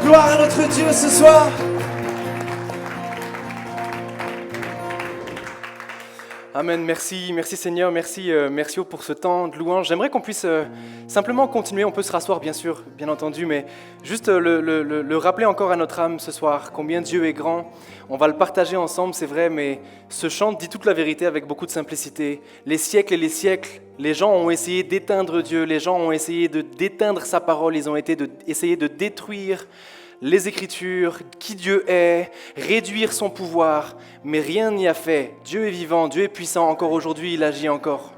Gloire à notre Dieu ce soir. Amen, merci Seigneur, merci pour ce temps de louange. J'aimerais qu'on puisse simplement continuer, on peut se rasseoir bien sûr, bien entendu, mais juste le rappeler encore à notre âme ce soir, combien Dieu est grand. On va le partager ensemble, c'est vrai, mais ce chant dit toute la vérité avec beaucoup de simplicité. Les siècles et les siècles, les gens ont essayé d'éteindre Dieu, les gens ont essayé d'éteindre sa parole, ils ont essayé de détruire les Écritures, qui Dieu est, réduire son pouvoir, mais rien n'y a fait. Dieu est vivant, Dieu est puissant, encore aujourd'hui, il agit encore.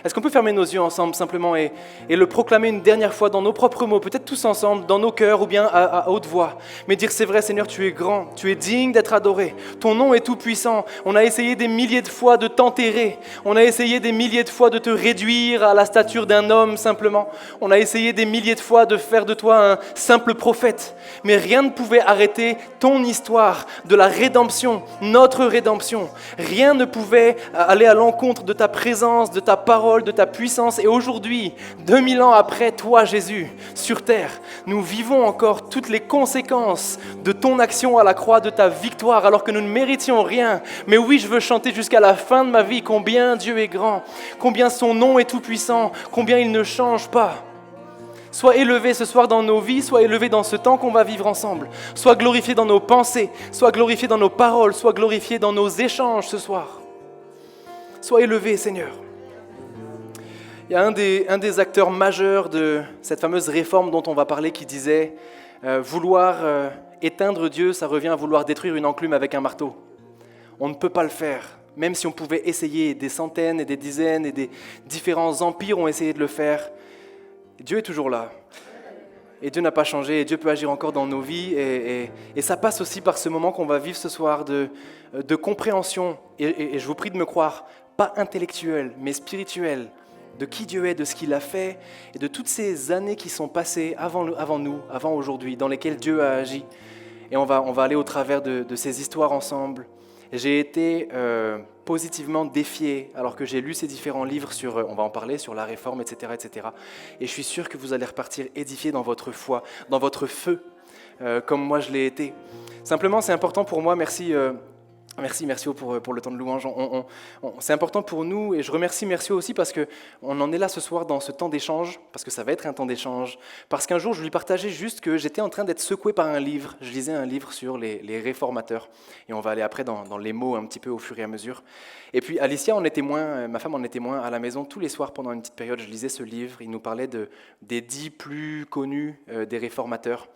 Est-ce qu'on peut fermer nos yeux ensemble simplement et le proclamer une dernière fois dans nos propres mots, peut-être tous ensemble, dans nos cœurs ou bien à haute voix, mais dire c'est vrai Seigneur, tu es grand, tu es digne d'être adoré, ton nom est tout puissant. On a essayé des milliers de fois de t'enterrer, on a essayé des milliers de fois de te réduire à la stature d'un homme simplement, on a essayé des milliers de fois de faire de toi un simple prophète, mais rien ne pouvait arrêter ton histoire de la rédemption, notre rédemption. Rien ne pouvait aller à l'encontre de ta présence, de ta parole, de ta puissance. Et aujourd'hui, 2000 ans après toi, Jésus, sur terre, nous vivons encore toutes les conséquences de ton action à la croix, de ta victoire, alors que nous ne méritions rien. Mais oui, je veux chanter jusqu'à la fin de ma vie combien Dieu est grand, combien son nom est tout puissant, combien il ne change pas. Sois élevé ce soir dans nos vies, sois élevé dans ce temps qu'on va vivre ensemble. Sois glorifié dans nos pensées, sois glorifié dans nos paroles, sois glorifié dans nos échanges ce soir. Sois élevé, Seigneur. Il y a un des acteurs majeurs de cette fameuse réforme dont on va parler qui disait vouloir éteindre Dieu, ça revient à vouloir détruire une enclume avec un marteau. On ne peut pas le faire. Même si on pouvait essayer, des centaines et des dizaines et des différents empires ont essayé de le faire, Dieu est toujours là. Et Dieu n'a pas changé, et Dieu peut agir encore dans nos vies. Et ça passe aussi par ce moment qu'on va vivre ce soir de compréhension. Et je vous prie de me croire, pas intellectuel, mais spirituel, de qui Dieu est, de ce qu'il a fait, et de toutes ces années qui sont passées avant nous, avant aujourd'hui, dans lesquelles Dieu a agi. Et on va aller au travers de ces histoires ensemble. J'ai été positivement défié alors que j'ai lu ces différents livres sur, on va en parler, sur la réforme, etc., etc. Et je suis sûr que vous allez repartir édifié dans votre foi, dans votre feu, comme moi je l'ai été. Simplement, c'est important pour moi, merci pour le temps de louange. C'est important pour nous et je remercie Mercio aussi parce qu'on en est là ce soir dans ce temps d'échange, parce que ça va être un temps d'échange, parce qu'un jour je lui partageais juste que j'étais en train d'être secoué par un livre. Je lisais un livre sur les réformateurs et on va aller après dans les mots un petit peu au fur et à mesure. Et puis Alicia en est témoin, ma femme en est témoin à la maison tous les soirs pendant une petite période. Je lisais ce livre, il nous parlait des 10 plus connus des réformateurs.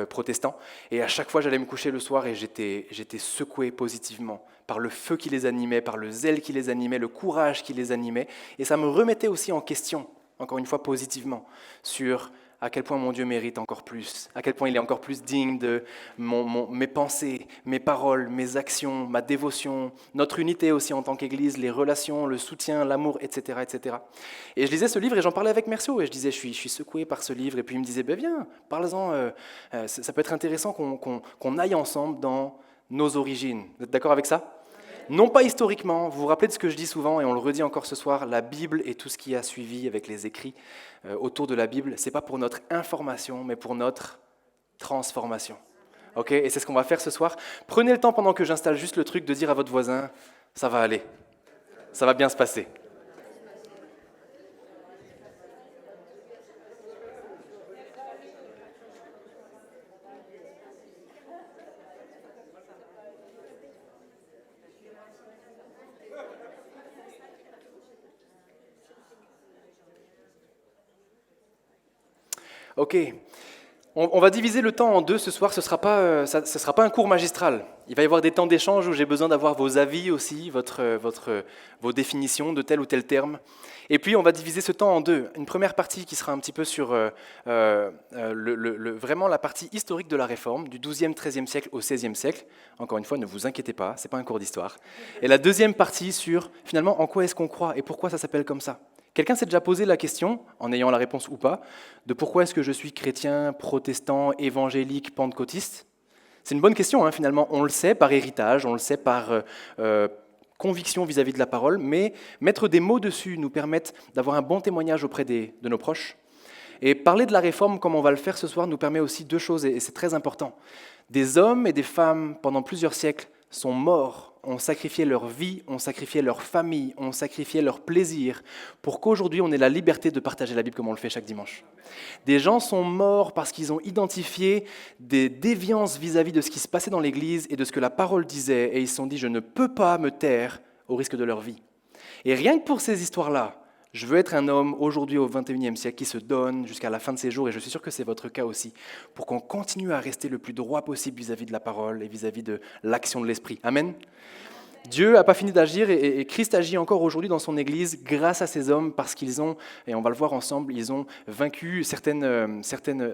Protestants, et à chaque fois j'allais me coucher le soir et j'étais secoué positivement par le feu qui les animait, par le zèle qui les animait, le courage qui les animait, et ça me remettait aussi en question, encore une fois positivement, sur à quel point mon Dieu mérite encore plus, à quel point il est encore plus digne de mes pensées, mes paroles, mes actions, ma dévotion, notre unité aussi en tant qu'Église, les relations, le soutien, l'amour, etc., etc. Et je lisais ce livre et j'en parlais avec Mercio et je disais, je suis secoué par ce livre, et puis il me disait, viens, parle-en, ça peut être intéressant qu'on aille ensemble dans nos origines. Vous êtes d'accord avec ça ? Non pas historiquement, vous vous rappelez de ce que je dis souvent, et on le redit encore ce soir, la Bible et tout ce qui a suivi avec les écrits autour de la Bible, c'est pas pour notre information, mais pour notre transformation. Ok ? Et c'est ce qu'on va faire ce soir. Prenez le temps pendant que j'installe juste le truc de dire à votre voisin, ça va aller, ça va bien se passer. Ok, on va diviser le temps en deux ce soir, ce sera pas un cours magistral. Il va y avoir des temps d'échange où j'ai besoin d'avoir vos avis aussi, vos définitions de tel ou tel terme. Et puis on va diviser ce temps en deux. Une première partie qui sera un petit peu sur vraiment la partie historique de la Réforme, du XIIe, XIIIe siècle au XVIe siècle. Encore une fois, ne vous inquiétez pas, ce n'est pas un cours d'histoire. Et la deuxième partie sur finalement en quoi est-ce qu'on croit et pourquoi ça s'appelle comme ça. Quelqu'un s'est déjà posé la question, en ayant la réponse ou pas, de pourquoi est-ce que je suis chrétien, protestant, évangélique, pentecôtiste ? C'est une bonne question, hein, finalement. On le sait par héritage, on le sait par conviction vis-à-vis de la parole, mais mettre des mots dessus nous permet d'avoir un bon témoignage auprès de nos proches. Et parler de la réforme comme on va le faire ce soir nous permet aussi deux choses, et c'est très important. Des hommes et des femmes, pendant plusieurs siècles, sont morts, ont sacrifié leur vie, ont sacrifié leur famille, ont sacrifié leur plaisir, pour qu'aujourd'hui on ait la liberté de partager la Bible comme on le fait chaque dimanche. Des gens sont morts parce qu'ils ont identifié des déviances vis-à-vis de ce qui se passait dans l'Église et de ce que la parole disait, et ils se sont dit « je ne peux pas me taire au risque de leur vie ». Et rien que pour ces histoires-là, je veux être un homme aujourd'hui au XXIe siècle qui se donne jusqu'à la fin de ses jours, et je suis sûr que c'est votre cas aussi, pour qu'on continue à rester le plus droit possible vis-à-vis de la parole et vis-à-vis de l'action de l'Esprit. Amen. Dieu n'a pas fini d'agir et Christ agit encore aujourd'hui dans son Église grâce à ces hommes parce qu'ils ont, et on va le voir ensemble, ils ont vaincu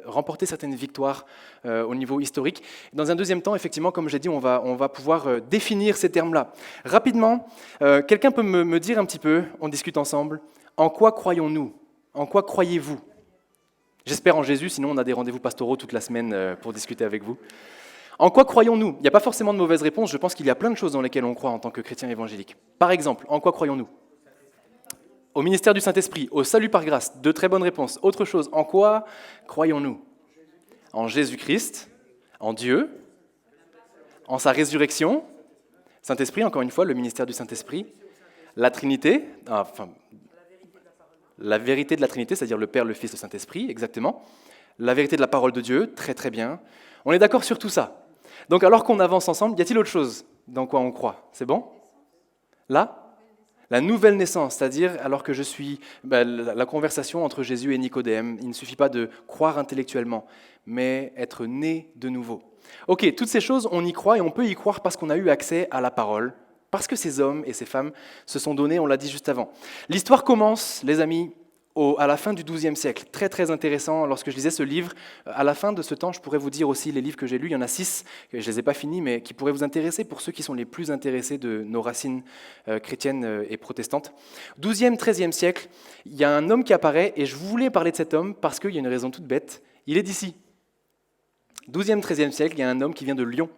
remporté certaines victoires au niveau historique. Dans un deuxième temps, effectivement, comme j'ai dit, on va pouvoir définir ces termes-là. Rapidement, quelqu'un peut me dire un petit peu, on discute ensemble, en quoi croyons-nous? En quoi croyez-vous? J'espère en Jésus, sinon on a des rendez-vous pastoraux toute la semaine pour discuter avec vous. En quoi croyons-nous? Il n'y a pas forcément de mauvaise réponse, je pense qu'il y a plein de choses dans lesquelles on croit en tant que chrétien évangélique. Par exemple, en quoi croyons-nous? Au ministère du Saint-Esprit, au salut par grâce, de très bonnes réponses. Autre chose, en quoi croyons-nous? En Jésus-Christ, en Dieu, en sa résurrection, Saint-Esprit, encore une fois, le ministère du Saint-Esprit, la Trinité, la vérité de la Trinité, c'est-à-dire le Père, le Fils, le Saint-Esprit, exactement. La vérité de la parole de Dieu, très très bien. On est d'accord sur tout ça. Donc alors qu'on avance ensemble, y a-t-il autre chose dans quoi on croit? C'est bon? Là? La nouvelle naissance, c'est-à-dire alors que je suis la conversation entre Jésus et Nicodème, il ne suffit pas de croire intellectuellement, mais être né de nouveau. Ok, toutes ces choses, on y croit et on peut y croire parce qu'on a eu accès à la parole, parce que ces hommes et ces femmes se sont donnés, on l'a dit juste avant. L'histoire commence, les amis, à la fin du XIIe siècle. Très très intéressant, lorsque je lisais ce livre, à la fin de ce temps, je pourrais vous dire aussi les livres que j'ai lus, il y en a 6, je ne les ai pas finis, mais qui pourraient vous intéresser pour ceux qui sont les plus intéressés de nos racines chrétiennes et protestantes. XIIe, XIIIe siècle, il y a un homme qui apparaît, et je voulais parler de cet homme parce qu'il y a une raison toute bête, il est d'ici. XIIe, XIIIe siècle, il y a un homme qui vient de Lyon,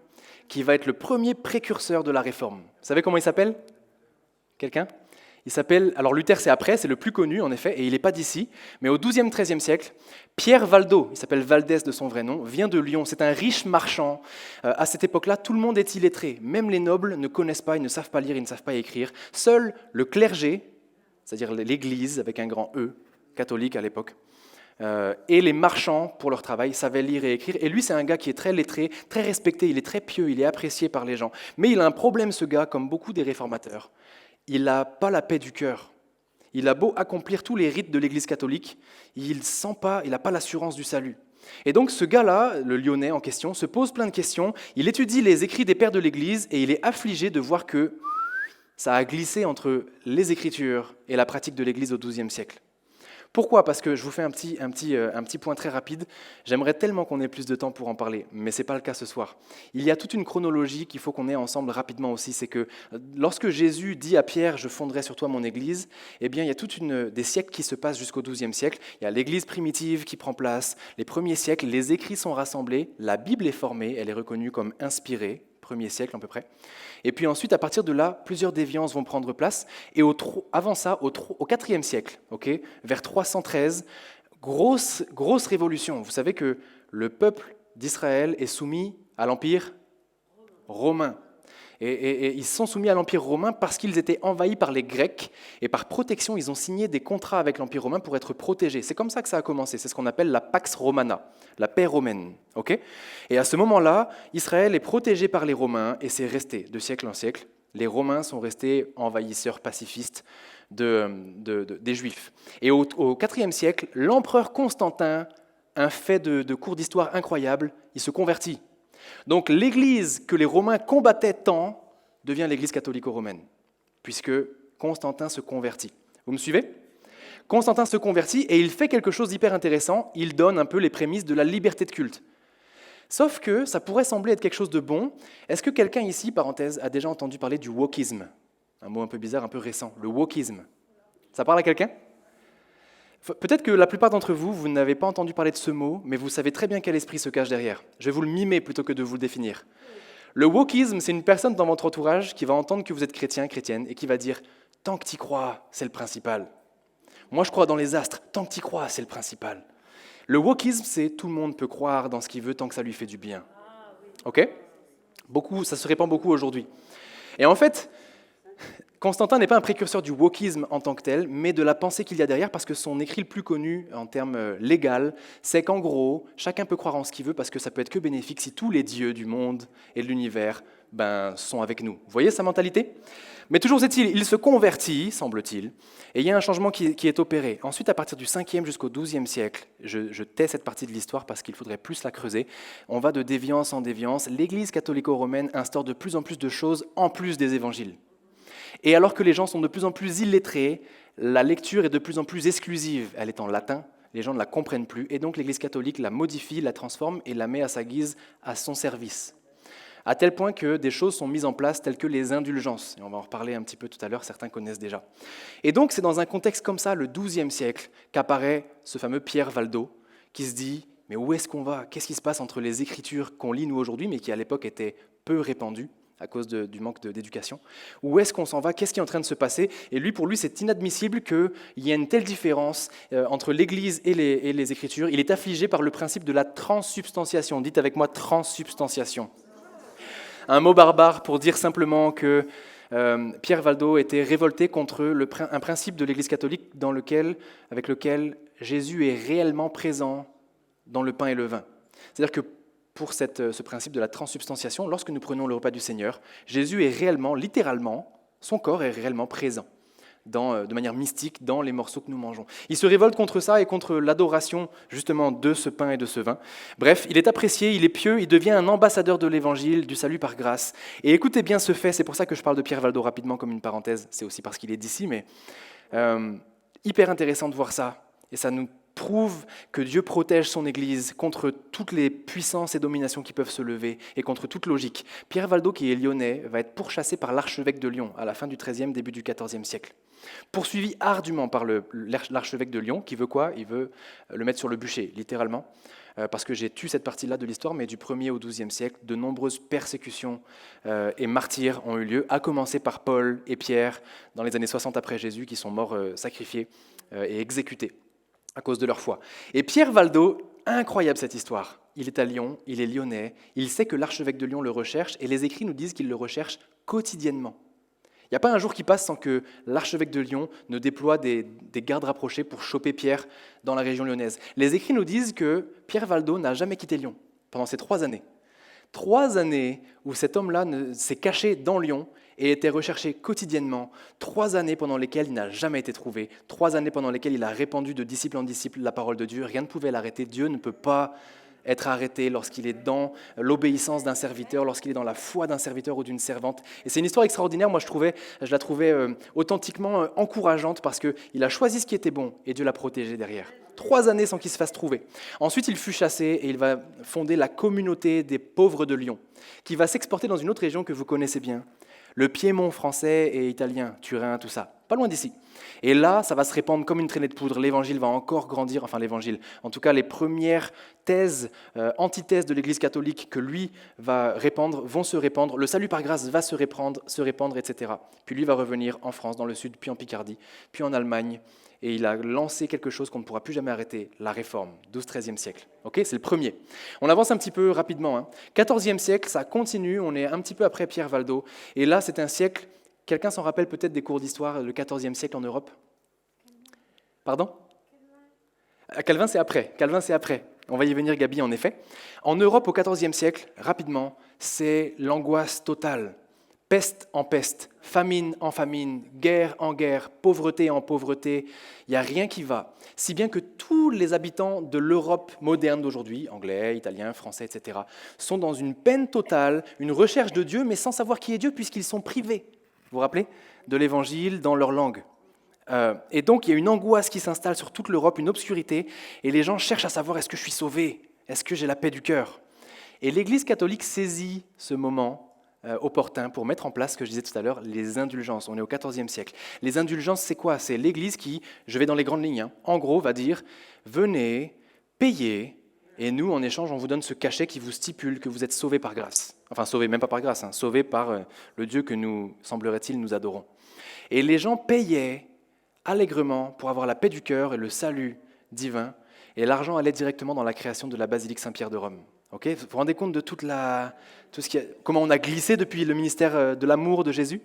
qui va être le premier précurseur de la réforme. Vous savez comment il s'appelle? Quelqu'un? Il s'appelle, alors Luther c'est après, c'est le plus connu en effet, et il n'est pas d'ici, mais au XIIe, XIIIe siècle, Pierre Valdo, il s'appelle Valdès de son vrai nom, vient de Lyon, c'est un riche marchand. À cette époque-là, tout le monde est illettré, même les nobles ne connaissent pas, ils ne savent pas lire, ils ne savent pas écrire. Seul le clergé, c'est-à-dire l'Église avec un grand E, catholique à l'époque, et les marchands pour leur travail savaient lire et écrire, et lui c'est un gars qui est très lettré, très respecté, il est très pieux, il est apprécié par les gens, mais il a un problème ce gars, comme beaucoup des réformateurs. Il n'a pas la paix du cœur. Il a beau accomplir tous les rites de l'Église catholique, il n'a pas l'assurance du salut. Et donc ce gars-là, le Lyonnais en question, se pose plein de questions, il étudie les écrits des pères de l'Église et il est affligé de voir que ça a glissé entre les Écritures et la pratique de l'Église au XIIe siècle. Pourquoi? Parce que je vous fais un petit point très rapide. J'aimerais tellement qu'on ait plus de temps pour en parler, mais ce n'est pas le cas ce soir. Il y a toute une chronologie qu'il faut qu'on ait ensemble rapidement aussi. C'est que lorsque Jésus dit à Pierre « Je fonderai sur toi mon Église », eh bien, il y a des siècles qui se passent jusqu'au XIIe siècle. Il y a l'Église primitive qui prend place, les premiers siècles, les écrits sont rassemblés, la Bible est formée, elle est reconnue comme inspirée, premier siècle à peu près. Et puis ensuite, à partir de là, plusieurs déviances vont prendre place. Et avant ça, au IVe siècle, vers 313, grosse révolution. Vous savez que le peuple d'Israël est soumis à l'Empire romain. Et ils sont soumis à l'Empire romain parce qu'ils étaient envahis par les Grecs, et par protection, ils ont signé des contrats avec l'Empire romain pour être protégés. C'est comme ça que ça a commencé, c'est ce qu'on appelle la Pax Romana, la paix romaine. Et à ce moment-là, Israël est protégé par les Romains, et c'est resté de siècle en siècle. Les Romains sont restés envahisseurs pacifistes des Juifs. Et au IVe siècle, l'empereur Constantin, un fait de cours d'histoire incroyable, il se convertit. Donc l'Église que les Romains combattaient tant devient l'Église catholico-romaine, puisque Constantin se convertit. Vous me suivez? Constantin se convertit et il fait quelque chose d'hyper intéressant, il donne un peu les prémices de la liberté de culte. Sauf que ça pourrait sembler être quelque chose de bon. Est-ce que quelqu'un ici, parenthèse, a déjà entendu parler du wokisme? Un mot un peu bizarre, un peu récent, le wokisme. Ça parle à quelqu'un? Peut-être que la plupart d'entre vous, vous n'avez pas entendu parler de ce mot, mais vous savez très bien quel esprit se cache derrière. Je vais vous le mimer plutôt que de vous le définir. Le wokisme, c'est une personne dans votre entourage qui va entendre que vous êtes chrétien, chrétienne, et qui va dire « tant que tu y crois, c'est le principal ». Moi, je crois dans les astres, tant que tu y crois, c'est le principal. Le wokisme, c'est tout le monde peut croire dans ce qu'il veut tant que ça lui fait du bien. Ok ? Ça se répand beaucoup aujourd'hui. Et en fait, Constantin n'est pas un précurseur du wokisme en tant que tel, mais de la pensée qu'il y a derrière, parce que son écrit le plus connu en termes légal, c'est qu'en gros, chacun peut croire en ce qu'il veut, parce que ça peut être que bénéfique si tous les dieux du monde et de l'univers sont avec nous. Vous voyez sa mentalité ? Mais toujours est-il, il se convertit, semble-t-il, et il y a un changement qui est opéré. Ensuite, à partir du 5e jusqu'au 12e siècle, je tais cette partie de l'histoire parce qu'il faudrait plus la creuser, on va de déviance en déviance. L'Église catholico-romaine instaure de plus en plus de choses en plus des évangiles. Et alors que les gens sont de plus en plus illettrés, la lecture est de plus en plus exclusive. Elle est en latin, les gens ne la comprennent plus, et donc l'Église catholique la modifie, la transforme et la met à sa guise, à son service. À tel point que des choses sont mises en place telles que les indulgences. Et on va en reparler un petit peu tout à l'heure, certains connaissent déjà. Et donc c'est dans un contexte comme ça, le XIIe siècle, qu'apparaît ce fameux Pierre Valdo, qui se dit « Mais où est-ce qu'on va ? Qu'est-ce qui se passe entre les Écritures qu'on lit nous aujourd'hui, mais qui à l'époque étaient peu répandues à cause du manque d'éducation. Où est-ce qu'on s'en va ? Qu'est-ce qui est en train de se passer ? Et pour lui, c'est inadmissible qu'il y ait une telle différence entre l'Église et les Écritures. Il est affligé par le principe de la transsubstantiation. Dites avec moi, transsubstantiation. Un mot barbare pour dire simplement que Pierre Valdo était révolté contre un principe de l'Église catholique avec lequel Jésus est réellement présent dans le pain et le vin. C'est-à-dire que pour ce principe de la transsubstantiation, lorsque nous prenons le repas du Seigneur, Jésus est réellement, littéralement, son corps est réellement présent de manière mystique dans les morceaux que nous mangeons. Il se révolte contre ça et contre l'adoration justement de ce pain et de ce vin. Bref, il est apprécié, il est pieux, il devient un ambassadeur de l'évangile, du salut par grâce. Et écoutez bien ce fait, c'est pour ça que je parle de Pierre Valdo rapidement comme une parenthèse, c'est aussi parce qu'il est d'ici, mais hyper intéressant de voir ça. Et ça nous prouve que Dieu protège son Église contre toutes les puissances et dominations qui peuvent se lever et contre toute logique. Pierre Valdo, qui est lyonnais, va être pourchassé par l'archevêque de Lyon à la fin du XIIIe, début du XIVe siècle. Poursuivi ardument par l'archevêque de Lyon, qui veut quoi ? Il veut le mettre sur le bûcher, littéralement, parce que j'ai tué cette partie-là de l'histoire, mais du 1er au XIIe siècle, de nombreuses persécutions et martyrs ont eu lieu, à commencer par Paul et Pierre, dans les années 60 après Jésus, qui sont morts sacrifiés et exécutés à cause de leur foi. Et Pierre Valdo, incroyable cette histoire. Il est à Lyon, il est lyonnais, il sait que l'archevêque de Lyon le recherche, et les écrits nous disent qu'il le recherche quotidiennement. Il n'y a pas un jour qui passe sans que l'archevêque de Lyon ne déploie des gardes rapprochés pour choper Pierre dans la région lyonnaise. Les écrits nous disent que Pierre Valdo n'a jamais quitté Lyon pendant ces 3 années. 3 années où cet homme-là s'est caché dans Lyon et était recherché quotidiennement, 3 années pendant lesquelles il n'a jamais été trouvé, 3 années pendant lesquelles il a répandu de disciple en disciple la parole de Dieu. Rien ne pouvait l'arrêter. Dieu ne peut pas être arrêté lorsqu'il est dans l'obéissance d'un serviteur, lorsqu'il est dans la foi d'un serviteur ou d'une servante. Et c'est une histoire extraordinaire, moi je la trouvais authentiquement encourageante parce qu'il a choisi ce qui était bon et Dieu l'a protégé derrière. 3 années sans qu'il se fasse trouver. Ensuite, il fut chassé et il va fonder la communauté des pauvres de Lyon, qui va s'exporter dans une autre région que vous connaissez bien, le Piémont français et italien, Turin, tout ça, pas loin d'ici. Et là, ça va se répandre comme une traînée de poudre. L'évangile va encore grandir, enfin l'évangile, en tout cas les premières thèses, antithèses de l'Église catholique que lui va répandre, vont se répandre. Le salut par grâce va se répandre, etc. Puis lui va revenir en France, dans le sud, puis en Picardie, puis en Allemagne. Et il a lancé quelque chose qu'on ne pourra plus jamais arrêter, la réforme, 12-13e siècle. Okay, c'est le premier. On avance un petit peu rapidement. 14e siècle, ça continue, on est un petit peu après Pierre Valdo. Et là, c'est un siècle, quelqu'un s'en rappelle peut-être des cours d'histoire, le 14e siècle en Europe ? Pardon ? Calvin, c'est après. On va y venir, Gabi, en effet. En Europe, au 14e siècle, rapidement, c'est l'angoisse totale. Peste en peste, famine en famine, guerre en guerre, pauvreté en pauvreté, il n'y a rien qui va. Si bien que tous les habitants de l'Europe moderne d'aujourd'hui, anglais, italiens, français, etc., sont dans une peine totale, une recherche de Dieu, mais sans savoir qui est Dieu, puisqu'ils sont privés, vous vous rappelez, de l'Évangile dans leur langue. Et donc il y a une angoisse qui s'installe sur toute l'Europe, une obscurité, et les gens cherchent à savoir est-ce que je suis sauvé, est-ce que j'ai la paix du cœur. Et l'Église catholique saisit ce moment opportun pour mettre en place, ce que je disais tout à l'heure, les indulgences. On est au XIVe siècle. Les indulgences, c'est quoi ? C'est l'Église qui, je vais dans les grandes lignes, en gros, va dire « Venez, payez, et nous, en échange, on vous donne ce cachet qui vous stipule que vous êtes sauvés par grâce. » Enfin, sauvés, même pas par grâce, sauvés par le Dieu que nous, semblerait-il, nous adorons. Et les gens payaient allègrement pour avoir la paix du cœur et le salut divin. Et l'argent allait directement dans la création de la basilique Saint-Pierre de Rome. Ok, vous vous rendez compte de comment on a glissé depuis le ministère de l'amour de Jésus?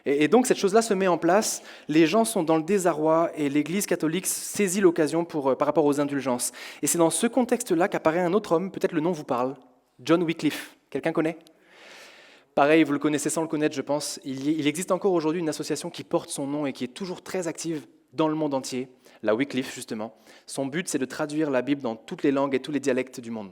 Et donc cette chose-là se met en place, les gens sont dans le désarroi et l'Église catholique saisit l'occasion par rapport aux indulgences. Et c'est dans ce contexte-là qu'apparaît un autre homme, peut-être le nom vous parle, John Wycliffe. Quelqu'un connaît? Pareil, vous le connaissez sans le connaître, je pense. Il existe encore aujourd'hui une association qui porte son nom et qui est toujours très active dans le monde entier, la Wycliffe justement. Son but, c'est de traduire la Bible dans toutes les langues et tous les dialectes du monde.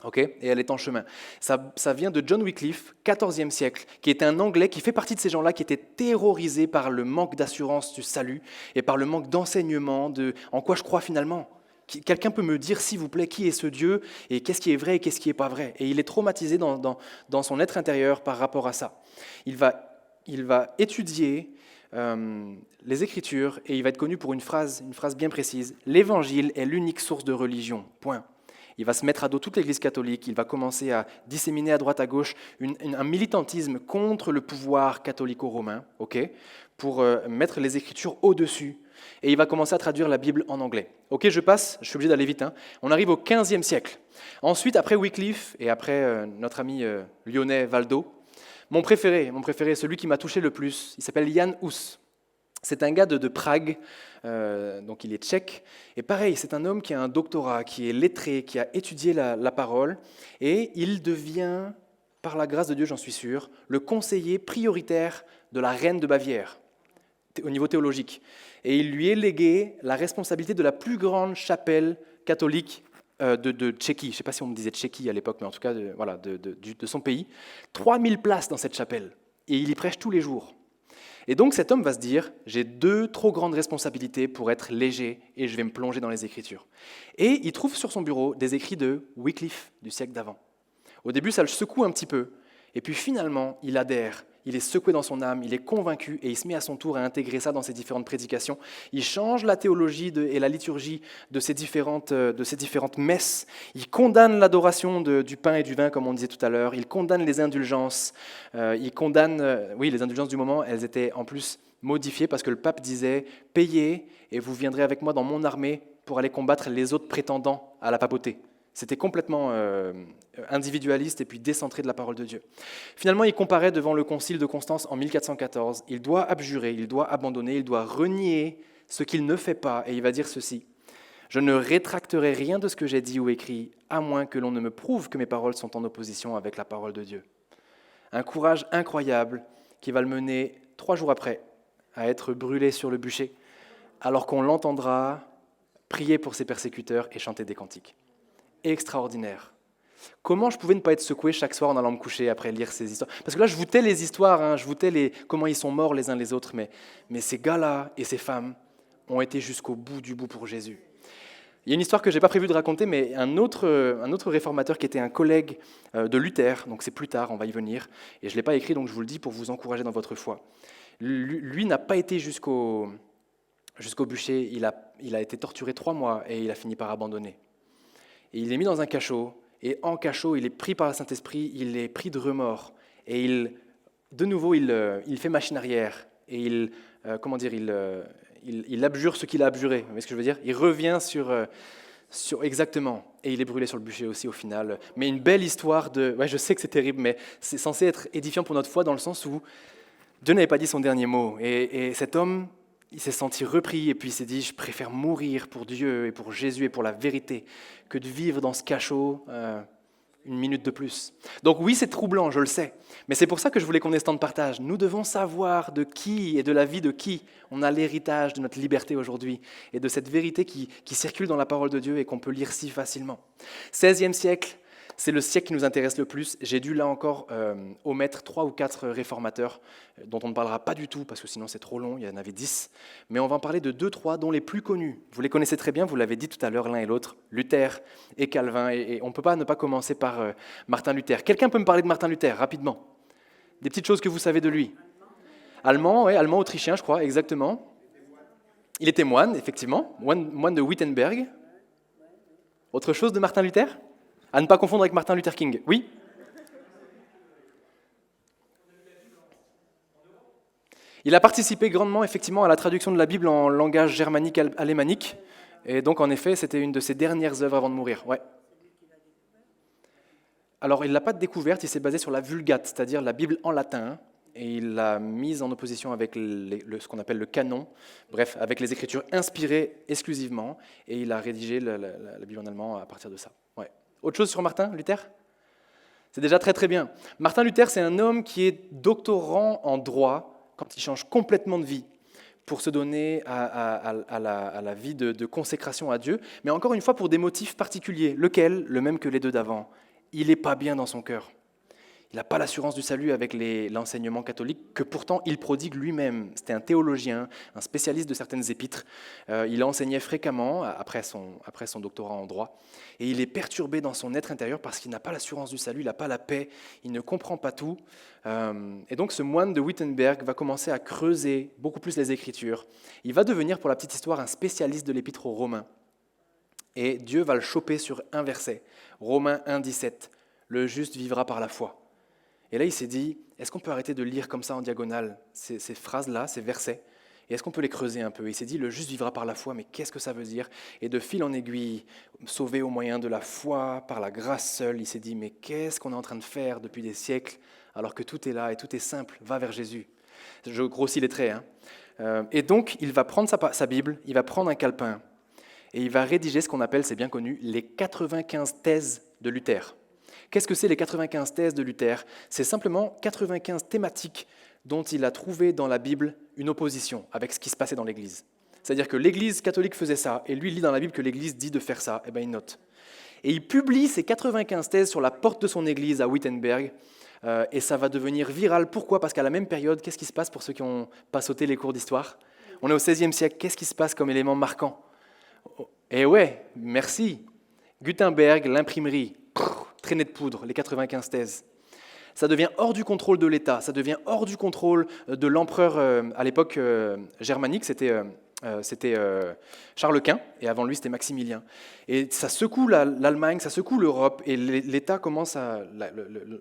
Okay, et elle est en chemin. Ça vient de John Wycliffe, 14e siècle, qui était un Anglais qui fait partie de ces gens-là qui étaient terrorisés par le manque d'assurance du salut et par le manque d'enseignement de en quoi je crois finalement. Quelqu'un peut me dire, s'il vous plaît, qui est ce Dieu et qu'est-ce qui est vrai et qu'est-ce qui n'est pas vrai? Et il est traumatisé dans son être intérieur par rapport à ça. Il va étudier les Écritures et il va être connu pour une phrase bien précise. L'Évangile est l'unique source de religion, point. Il va se mettre à dos toute l'Église catholique, il va commencer à disséminer à droite à gauche un militantisme contre le pouvoir catholico-romain, pour mettre les Écritures au-dessus. Et il va commencer à traduire la Bible en anglais. Ok, je passe, je suis obligé d'aller vite. Hein. On arrive au XVe siècle. Ensuite, après Wycliffe et après notre ami lyonnais Valdo, mon préféré, celui qui m'a touché le plus, il s'appelle Jan Hus. C'est un gars de Prague, donc il est tchèque. Et pareil, c'est un homme qui a un doctorat, qui est lettré, qui a étudié la parole. Et il devient, par la grâce de Dieu, j'en suis sûr, le conseiller prioritaire de la reine de Bavière, au niveau théologique. Et il lui est légué la responsabilité de la plus grande chapelle catholique de Tchéquie. Je ne sais pas si on me disait Tchéquie à l'époque, mais en tout cas de son pays. 3000 places dans cette chapelle. Et il y prêche tous les jours. Et donc cet homme va se dire, j'ai 2 trop grandes responsabilités pour être léger et je vais me plonger dans les Écritures. Et il trouve sur son bureau des écrits de Wycliffe du siècle d'avant. Au début, ça le secoue un petit peu. Et puis finalement, il adhère. Il est secoué dans son âme, il est convaincu et il se met à son tour à intégrer ça dans ses différentes prédications. Il change la théologie et la liturgie de ces différentes messes. Il condamne l'adoration du pain et du vin, comme on disait tout à l'heure. Il condamne les indulgences. Il condamne, les indulgences du moment, elles étaient en plus modifiées parce que le pape disait « Payez et vous viendrez avec moi dans mon armée pour aller combattre les autres prétendants à la papauté ». C'était complètement individualiste et puis décentré de la parole de Dieu. Finalement, il comparaît devant le concile de Constance en 1414. Il doit abjurer, il doit abandonner, il doit renier ce qu'il ne fait pas. Et il va dire ceci, « Je ne rétracterai rien de ce que j'ai dit ou écrit, à moins que l'on ne me prouve que mes paroles sont en opposition avec la parole de Dieu. » Un courage incroyable qui va le mener 3 jours après à être brûlé sur le bûcher, alors qu'on l'entendra prier pour ses persécuteurs et chanter des cantiques. Extraordinaire. Comment je pouvais ne pas être secoué chaque soir en allant me coucher après lire ces histoires? Parce que là, je vous tais les histoires, je vous tais comment ils sont morts les uns les autres, mais ces gars-là et ces femmes ont été jusqu'au bout du bout pour Jésus. Il y a une histoire que je n'ai pas prévu de raconter, mais un autre réformateur qui était un collègue de Luther, donc c'est plus tard, on va y venir, et je ne l'ai pas écrit, donc je vous le dis pour vous encourager dans votre foi. Lui n'a pas été jusqu'au bûcher, il a été torturé 3 mois et il a fini par abandonner. Et il est mis dans un cachot, et en cachot, il est pris par le Saint-Esprit, il est pris de remords, et de nouveau, il fait machine arrière, et il abjure ce qu'il a abjuré. Vous voyez ce que je veux dire? Il revient sur exactement, et il est brûlé sur le bûcher aussi au final. Mais une belle histoire je sais que c'est terrible, mais c'est censé être édifiant pour notre foi dans le sens où Dieu n'avait pas dit son dernier mot, et cet homme, il s'est senti repris et puis il s'est dit « Je préfère mourir pour Dieu et pour Jésus et pour la vérité que de vivre dans ce cachot 1 minute de plus. » Donc oui, c'est troublant, je le sais. Mais c'est pour ça que je voulais qu'on ait ce temps de partage. Nous devons savoir de qui et de la vie de qui on a l'héritage de notre liberté aujourd'hui et de cette vérité qui circule dans la parole de Dieu et qu'on peut lire si facilement. 16e siècle, c'est le siècle qui nous intéresse le plus. J'ai dû là encore omettre 3 ou 4 réformateurs dont on ne parlera pas du tout parce que sinon c'est trop long, il y en avait 10. Mais on va en parler de 2-3 dont les plus connus. Vous les connaissez très bien, vous l'avez dit tout à l'heure l'un et l'autre, Luther et Calvin. Et on ne peut pas ne pas commencer par Martin Luther. Quelqu'un peut me parler de Martin Luther rapidement? Des petites choses que vous savez de lui? Allemand, autrichien je crois, exactement. Il était moine, effectivement, moine de Wittenberg. Autre chose de Martin Luther? À ne pas confondre avec Martin Luther King. Oui? Il a participé grandement, effectivement, à la traduction de la Bible en langage germanique alémanique. Et donc, en effet, c'était une de ses dernières œuvres avant de mourir. Ouais. Alors, il ne l'a pas découverte, il s'est basé sur la Vulgate, c'est-à-dire la Bible en latin, et il l'a mise en opposition avec ce qu'on appelle le canon, bref, avec les écritures inspirées exclusivement, et il a rédigé la Bible en allemand à partir de ça. Ouais. Autre chose sur Martin Luther ? C'est déjà très très bien. Martin Luther, c'est un homme qui est doctorant en droit quand il change complètement de vie pour se donner à la vie de consécration à Dieu, mais encore une fois pour des motifs particuliers. Lequel ? Le même que les deux d'avant. Il n'est pas bien dans son cœur. Il n'a pas l'assurance du salut avec l'enseignement catholique que pourtant il prodigue lui-même. C'était un théologien, un spécialiste de certaines épîtres. Il enseignait fréquemment après son doctorat en droit. Et il est perturbé dans son être intérieur parce qu'il n'a pas l'assurance du salut, il n'a pas la paix, il ne comprend pas tout. Et donc ce moine de Wittenberg va commencer à creuser beaucoup plus les Écritures. Il va devenir, pour la petite histoire, un spécialiste de l'épître aux Romains. Et Dieu va le choper sur un verset, Romains 1, 17. « Le juste vivra par la foi ». Et là, il s'est dit, est-ce qu'on peut arrêter de lire comme ça en diagonale ces phrases-là, ces versets, et est-ce qu'on peut les creuser un peu ? Il s'est dit, le juste vivra par la foi, mais qu'est-ce que ça veut dire ? Et de fil en aiguille, sauvé au moyen de la foi, par la grâce seule, il s'est dit, mais qu'est-ce qu'on est en train de faire depuis des siècles, alors que tout est là et tout est simple, va vers Jésus. Je grossis les traits. Et donc, il va prendre sa Bible, il va prendre un calepin, et il va rédiger ce qu'on appelle, c'est bien connu, les 95 thèses de Luther. Qu'est-ce que c'est les 95 thèses de Luther ? C'est simplement 95 thématiques dont il a trouvé dans la Bible une opposition avec ce qui se passait dans l'Église. C'est-à-dire que l'Église catholique faisait ça, et lui il lit dans la Bible que l'Église dit de faire ça, et bien il note. Et il publie ces 95 thèses sur la porte de son Église à Wittenberg, et ça va devenir viral. Pourquoi ? Parce qu'à la même période, qu'est-ce qui se passe pour ceux qui n'ont pas sauté les cours d'histoire ? On est au XVIe siècle, qu'est-ce qui se passe comme élément marquant ? Eh ouais, merci. Gutenberg, l'imprimerie. Traînée de poudre, les 95 thèses. Ça devient hors du contrôle de l'État, ça devient hors du contrôle de l'empereur à l'époque germanique, c'était Charles Quint, et avant lui c'était Maximilien. Et ça secoue l'Allemagne, ça secoue l'Europe, et l'État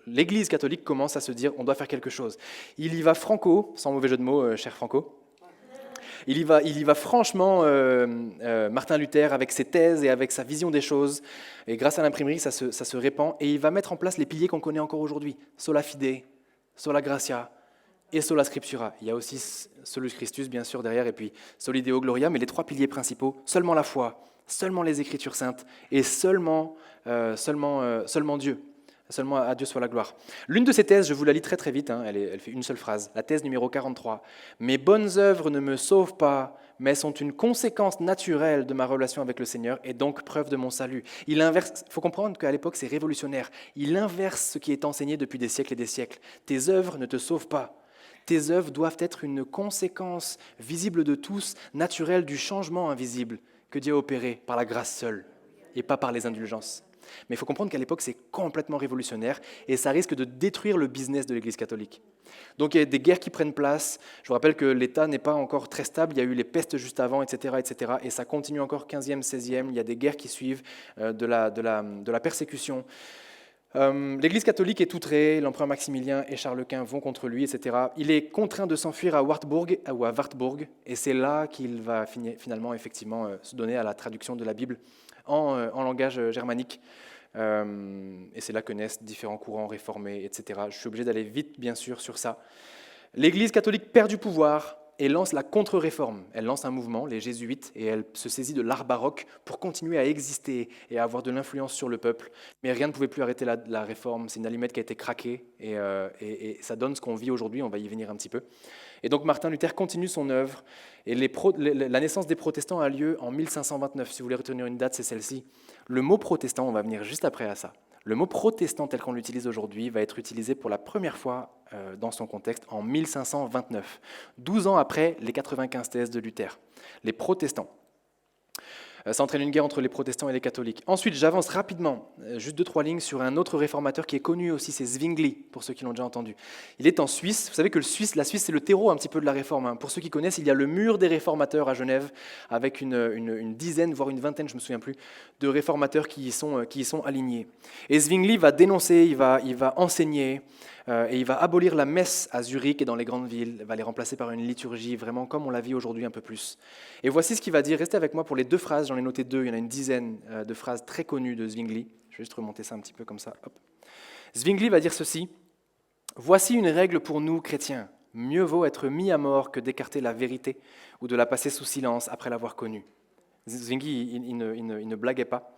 l'Église catholique commence à se dire on doit faire quelque chose. Il y va franco, sans mauvais jeu de mots, cher Franco. Il y va franchement, Martin Luther, avec ses thèses et avec sa vision des choses. Et grâce à l'imprimerie, ça se répand. Et il va mettre en place les piliers qu'on connaît encore aujourd'hui. Sola fide, sola gratia et sola scriptura. Il y a aussi solus Christus, bien sûr, derrière, et puis soli Deo gloria. Mais les trois piliers principaux, seulement la foi, seulement les Écritures saintes et seulement Dieu. Seulement à Dieu soit la gloire. L'une de ces thèses, je vous la lis très très vite, elle fait une seule phrase, la thèse numéro 43. « Mes bonnes œuvres ne me sauvent pas, mais sont une conséquence naturelle de ma relation avec le Seigneur et donc preuve de mon salut. » Il faut comprendre qu'à l'époque c'est révolutionnaire. Il inverse ce qui est enseigné depuis des siècles et des siècles. Tes œuvres ne te sauvent pas. Tes œuvres doivent être une conséquence visible de tous, naturelle du changement invisible que Dieu a opéré par la grâce seule et pas par les indulgences. Mais il faut comprendre qu'à l'époque, c'est complètement révolutionnaire et ça risque de détruire le business de l'Église catholique. Donc il y a des guerres qui prennent place. Je vous rappelle que l'État n'est pas encore très stable. Il y a eu les pestes juste avant, etc. etc. et ça continue encore 15e, 16e. Il y a des guerres qui suivent de la persécution. L'Église catholique est outrée, l'empereur Maximilien et Charles Quint vont contre lui, etc. Il est contraint de s'enfuir à Wartburg, et c'est là qu'il va finalement effectivement se donner à la traduction de la Bible en langage germanique. Et c'est là que naissent différents courants réformés, etc. Je suis obligé d'aller vite, bien sûr, sur ça. L'Église catholique perd du pouvoir et lance la contre-réforme. Elle lance un mouvement, les jésuites, et elle se saisit de l'art baroque pour continuer à exister et à avoir de l'influence sur le peuple. Mais rien ne pouvait plus arrêter la réforme. C'est une allumette qui a été craquée et ça donne ce qu'on vit aujourd'hui. On va y venir un petit peu. Et donc Martin Luther continue son œuvre. Et la naissance des protestants a lieu en 1529. Si vous voulez retenir une date, c'est celle-ci. Le mot protestant, on va venir juste après à ça. Le mot protestant tel qu'on l'utilise aujourd'hui va être utilisé pour la première fois dans son contexte en 1529, 12 ans après les 95 thèses de Luther. Les protestants. Ça entraîne une guerre entre les protestants et les catholiques. Ensuite, j'avance rapidement, juste 2-3 lignes, sur un autre réformateur qui est connu aussi, c'est Zwingli, pour ceux qui l'ont déjà entendu. Il est en Suisse. Vous savez que la Suisse, c'est le terreau un petit peu de la réforme. Pour ceux qui connaissent, il y a le mur des réformateurs à Genève, avec une dizaine, voire une vingtaine, je ne me souviens plus, de réformateurs qui y sont alignés. Et Zwingli va dénoncer, il va enseigner Et il va abolir la messe à Zurich et dans les grandes villes. Il va les remplacer par une liturgie vraiment comme on la vit aujourd'hui un peu plus. Et voici ce qu'il va dire. Restez avec moi pour les 2 phrases. J'en ai noté 2. Il y en a une dizaine de phrases très connues de Zwingli. Je vais juste remonter ça un petit peu comme ça. Hop. Zwingli va dire ceci. « Voici une règle pour nous, chrétiens. Mieux vaut être mis à mort que d'écarter la vérité ou de la passer sous silence après l'avoir connue. » Zwingli, il ne blaguait pas.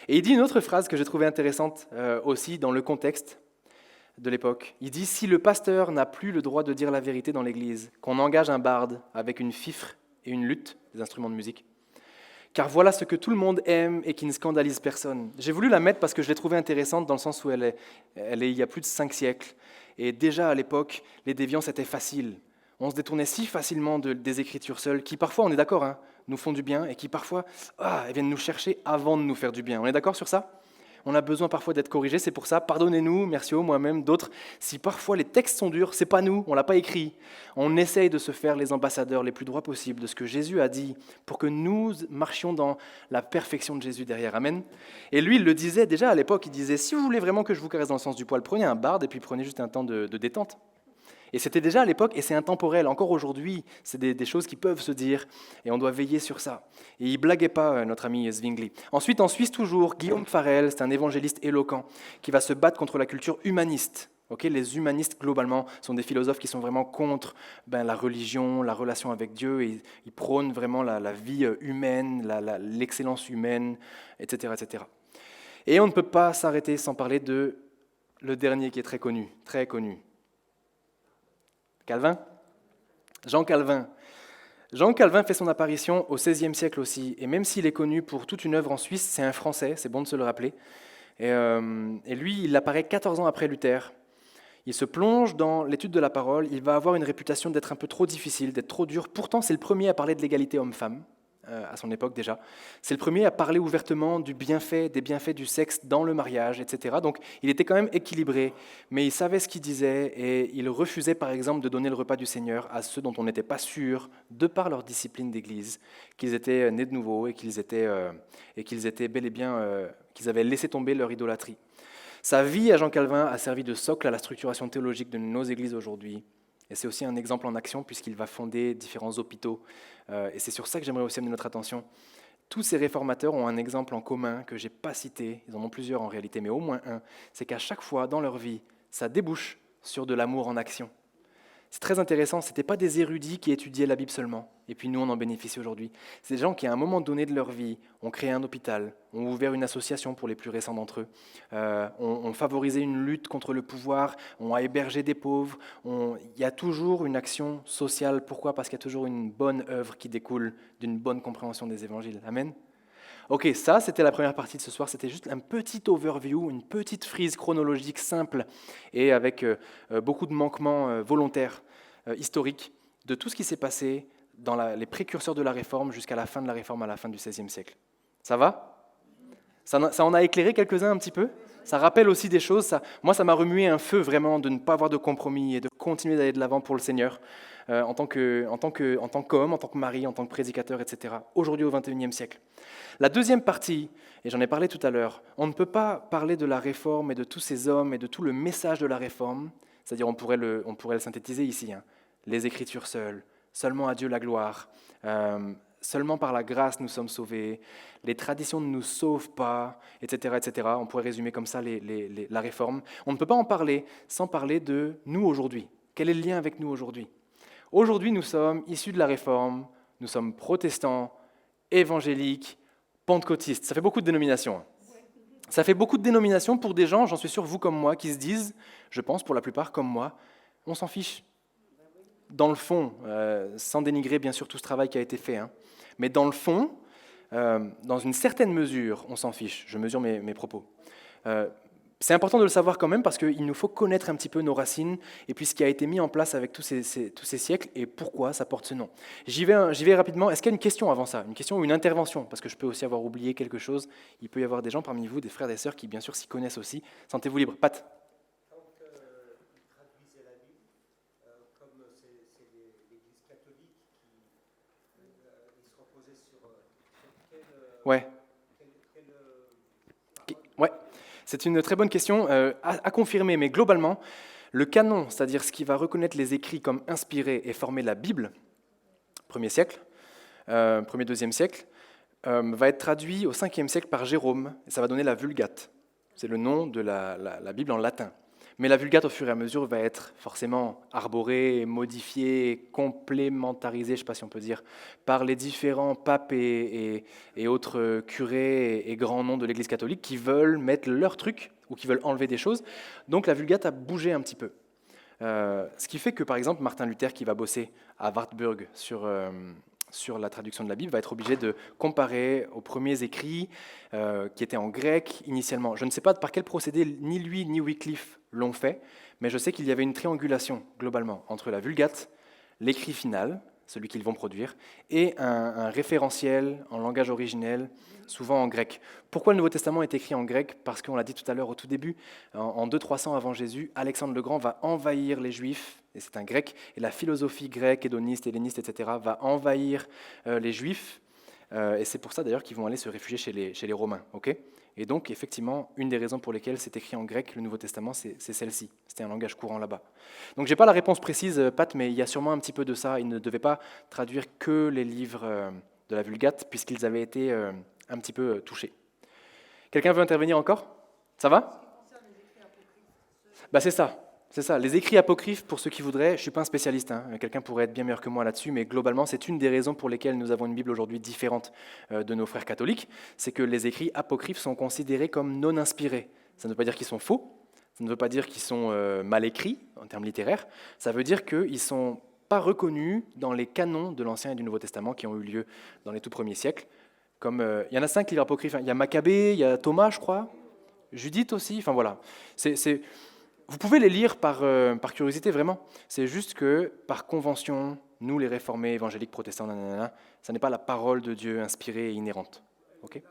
Et il dit une autre phrase que j'ai trouvée intéressante aussi dans le contexte de l'époque. Il dit « Si le pasteur n'a plus le droit de dire la vérité dans l'Église, qu'on engage un barde avec une fifre et une lutte, des instruments de musique, car voilà ce que tout le monde aime et qui ne scandalise personne. » J'ai voulu la mettre parce que je l'ai trouvée intéressante dans le sens où elle est il y a plus de 5 siècles. Et déjà à l'époque, les déviances étaient faciles. On se détournait si facilement des Écritures seules, qui parfois, on est d'accord, nous font du bien, et qui parfois, elles viennent nous chercher avant de nous faire du bien. On est d'accord sur ça ? On a besoin parfois d'être corrigé, c'est pour ça, pardonnez-nous, Mercio, moi-même, d'autres, si parfois les textes sont durs, c'est pas nous, on l'a pas écrit. On essaye de se faire les ambassadeurs les plus droits possibles de ce que Jésus a dit, pour que nous marchions dans la perfection de Jésus derrière. Amen. Et lui, il le disait déjà à l'époque, il disait, si vous voulez vraiment que je vous caresse dans le sens du poil, prenez un barde et puis prenez juste un temps de détente. Et c'était déjà à l'époque, et c'est intemporel. Encore aujourd'hui, c'est des choses qui peuvent se dire, et on doit veiller sur ça. Et il blaguait pas, notre ami Zwingli. Ensuite, en Suisse toujours, Guillaume Farel, c'est un évangéliste éloquent, qui va se battre contre la culture humaniste. Les humanistes, globalement, sont des philosophes qui sont vraiment contre la religion, la relation avec Dieu, et ils prônent vraiment la vie humaine, l'excellence humaine, etc., etc. Et on ne peut pas s'arrêter sans parler de le dernier qui est très connu, très connu. Calvin. Jean Calvin. Jean Calvin fait son apparition au XVIe siècle aussi, et même s'il est connu pour toute une œuvre en Suisse, c'est un Français, c'est bon de se le rappeler. Et lui, il apparaît 14 ans après Luther. Il se plonge dans l'étude de la parole, il va avoir une réputation d'être un peu trop difficile, d'être trop dur. Pourtant, c'est le premier à parler de l'égalité homme-femme, à son époque déjà. C'est le premier à parler ouvertement des bienfaits du sexe dans le mariage, etc. Donc il était quand même équilibré, mais il savait ce qu'il disait et il refusait par exemple de donner le repas du Seigneur à ceux dont on n'était pas sûr, de par leur discipline d'église, qu'ils étaient nés de nouveau et qu'ils étaient bel et bien, qu'ils avaient laissé tomber leur idolâtrie. Sa vie à Jean Calvin a servi de socle à la structuration théologique de nos églises aujourd'hui. Et c'est aussi un exemple en action puisqu'il va fonder différents hôpitaux. Et c'est sur ça que j'aimerais aussi amener notre attention. Tous ces réformateurs ont un exemple en commun que je n'ai pas cité, ils en ont plusieurs en réalité, mais au moins un, c'est qu'à chaque fois dans leur vie, ça débouche sur de l'amour en action. C'est très intéressant, ce n'étaient pas des érudits qui étudiaient la Bible seulement, et puis nous on en bénéficie aujourd'hui. C'est des gens qui à un moment donné de leur vie ont créé un hôpital, ont ouvert une association pour les plus récents d'entre eux, ont favorisé une lutte contre le pouvoir, ont hébergé des pauvres. Il y a toujours une action sociale. Pourquoi ? Parce qu'il y a toujours une bonne œuvre qui découle d'une bonne compréhension des évangiles. Amen. Ok, ça c'était la première partie de ce soir, c'était juste un petit overview, une petite frise chronologique simple et avec beaucoup de manquements volontaires, historiques, de tout ce qui s'est passé dans les précurseurs de la Réforme jusqu'à la fin de la Réforme, à la fin du XVIe siècle. Ça va ? Ça en a éclairé quelques-uns un petit peu ? Ça rappelle aussi des choses. Moi, ça m'a remué un feu vraiment de ne pas avoir de compromis et de continuer d'aller de l'avant pour le Seigneur en tant qu'homme, en tant que mari, en tant que prédicateur, etc. Aujourd'hui au XXIe siècle. La deuxième partie, et j'en ai parlé tout à l'heure, on ne peut pas parler de la Réforme et de tous ces hommes et de tout le message de la Réforme, c'est-à-dire on pourrait le synthétiser ici, les Écritures seules, seulement à Dieu la gloire, seulement par la grâce nous sommes sauvés, les traditions ne nous sauvent pas, etc., etc. On pourrait résumer comme ça la Réforme. On ne peut pas en parler sans parler de nous aujourd'hui. Quel est le lien avec nous aujourd'hui ? Aujourd'hui, nous sommes issus de la Réforme, nous sommes protestants, évangéliques, pentecôtistes. Ça fait beaucoup de dénominations. Ça fait beaucoup de dénominations pour des gens, j'en suis sûr, vous comme moi, qui se disent, je pense pour la plupart comme moi, on s'en fiche. Dans le fond, sans dénigrer bien sûr tout ce travail qui a été fait, mais dans le fond, dans une certaine mesure, on s'en fiche. Je mesure mes propos. C'est important de le savoir quand même parce qu'il nous faut connaître un petit peu nos racines et puis ce qui a été mis en place avec tous ces siècles et pourquoi ça porte ce nom. J'y vais rapidement. Est-ce qu'il y a une question avant ça ? Une question ou une intervention ? Parce que je peux aussi avoir oublié quelque chose. Il peut y avoir des gens parmi vous, des frères et des sœurs qui bien sûr s'y connaissent aussi. Sentez-vous libre. Pat ? Quand ils traduisaient la Bible, comme c'est l'Église catholique qui se reposait sur quel... Ouais. Ouais. C'est une très bonne question à confirmer, mais globalement, Le canon, c'est-à-dire ce qui va reconnaître les écrits comme inspirés et former la Bible, premier siècle, premier, deuxième siècle, va être traduit au 5e siècle par Jérôme, et ça va donner la Vulgate. C'est le nom de la Bible en latin. Mais la Vulgate, au fur et à mesure, va être forcément arborée, modifiée, complémentarisée, je ne sais pas si on peut dire, par les différents papes et autres curés et grands noms de l'Église catholique qui veulent mettre leur truc ou qui veulent enlever des choses. Donc la Vulgate a bougé un petit peu. Ce qui fait que, par exemple, Martin Luther, qui va bosser à Wartburg sur la traduction de la Bible, va être obligé de comparer aux premiers écrits qui étaient en grec initialement. Je ne sais pas par quel procédé ni lui ni Wycliffe l'ont fait, mais je sais qu'il y avait une triangulation globalement entre la Vulgate, l'écrit final, celui qu'ils vont produire, et un référentiel en langage originel, souvent en grec. Pourquoi le Nouveau Testament est écrit en grec? Parce qu'on l'a dit tout à l'heure au tout début, en 200-300 avant Jésus, Alexandre le Grand va envahir les Juifs, et c'est un grec, et la philosophie grecque, hédoniste, helléniste, etc., va envahir les Juifs, et c'est pour ça d'ailleurs qu'ils vont aller se réfugier chez les Romains. Okay, et donc, effectivement, une des raisons pour lesquelles c'est écrit en grec, le Nouveau Testament, c'est celle-ci. C'était un langage courant là-bas. Donc, je n'ai pas la réponse précise, Pat, mais il y a sûrement un petit peu de ça. Ils ne devaient pas traduire que les livres de la Vulgate, puisqu'ils avaient été un petit peu touchés. Quelqu'un veut intervenir encore? Ça va? C'est ça. C'est ça, les écrits apocryphes, pour ceux qui voudraient, je ne suis pas un spécialiste, hein, quelqu'un pourrait être bien meilleur que moi là-dessus, mais globalement, c'est une des raisons pour lesquelles nous avons une Bible aujourd'hui différente de nos frères catholiques, c'est que les écrits apocryphes sont considérés comme non inspirés. Ça ne veut pas dire qu'ils sont faux, ça ne veut pas dire qu'ils sont mal écrits en termes littéraires, ça veut dire qu'ils ne sont pas reconnus dans les canons de l'Ancien et du Nouveau Testament qui ont eu lieu dans les tout premiers siècles. Comme, il y en a 5 livres apocryphes, hein. Il y a Maccabée, il y a Thomas, je crois, Judith aussi, enfin voilà. Vous pouvez les lire par curiosité, vraiment. C'est juste que, par convention, nous, les réformés, évangéliques, protestants, ça n'est pas la parole de Dieu inspirée et inhérente. Okay,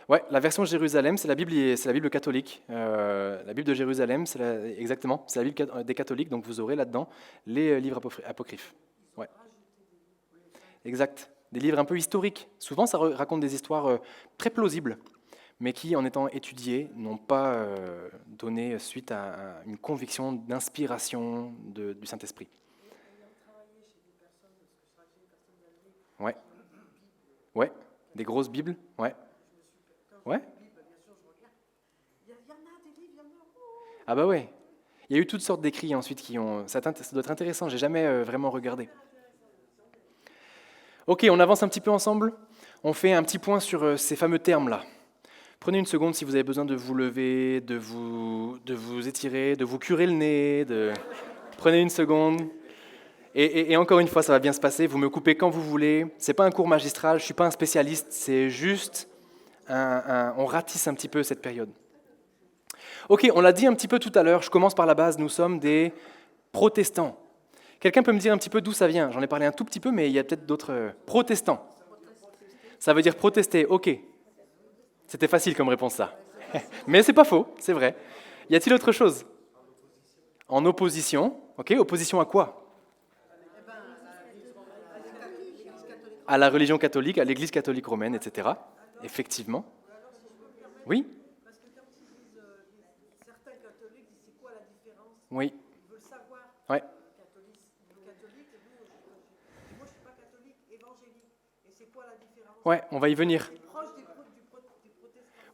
ouais, la version Jérusalem, c'est la Bible catholique. La Bible de Jérusalem, exactement, c'est la Bible des catholiques, donc vous aurez là-dedans les livres apocryphes. Ouais. Exact. Des livres un peu historiques. Souvent, ça raconte des histoires très plausibles, mais qui, en étant étudiés, n'ont pas donné suite à une conviction d'inspiration du Saint-Esprit. Ouais. Ouais. Des grosses Bibles. Ouais. Ouais. Ah bah ouais. Il y a eu toutes sortes d'écrits ensuite qui ont... Ça doit être intéressant, j'ai jamais vraiment regardé. Ok, on avance un petit peu ensemble. On fait un petit point sur ces fameux termes-là. Prenez une seconde si vous avez besoin de vous lever, de vous étirer, de vous curer le nez. Prenez une seconde. Et encore une fois, ça va bien se passer. Vous me coupez quand vous voulez. Ce n'est pas un cours magistral, je ne suis pas un spécialiste. C'est juste, on ratisse un petit peu cette période. Ok, on l'a dit un petit peu tout à l'heure. Je commence par la base. Nous sommes des protestants. Quelqu'un peut me dire un petit peu d'où ça vient? J'en ai parlé un tout petit peu, mais il y a peut-être d'autres... Protestants. Ça veut dire protester, ok. C'était facile comme réponse, ça. Mais c'est pas faux, c'est vrai. Y a-t-il autre chose? En opposition, ok. Opposition à quoi? À la religion catholique, à l'Église catholique romaine, etc. Effectivement. Oui? Oui. Ouais. Ouais, on va y venir.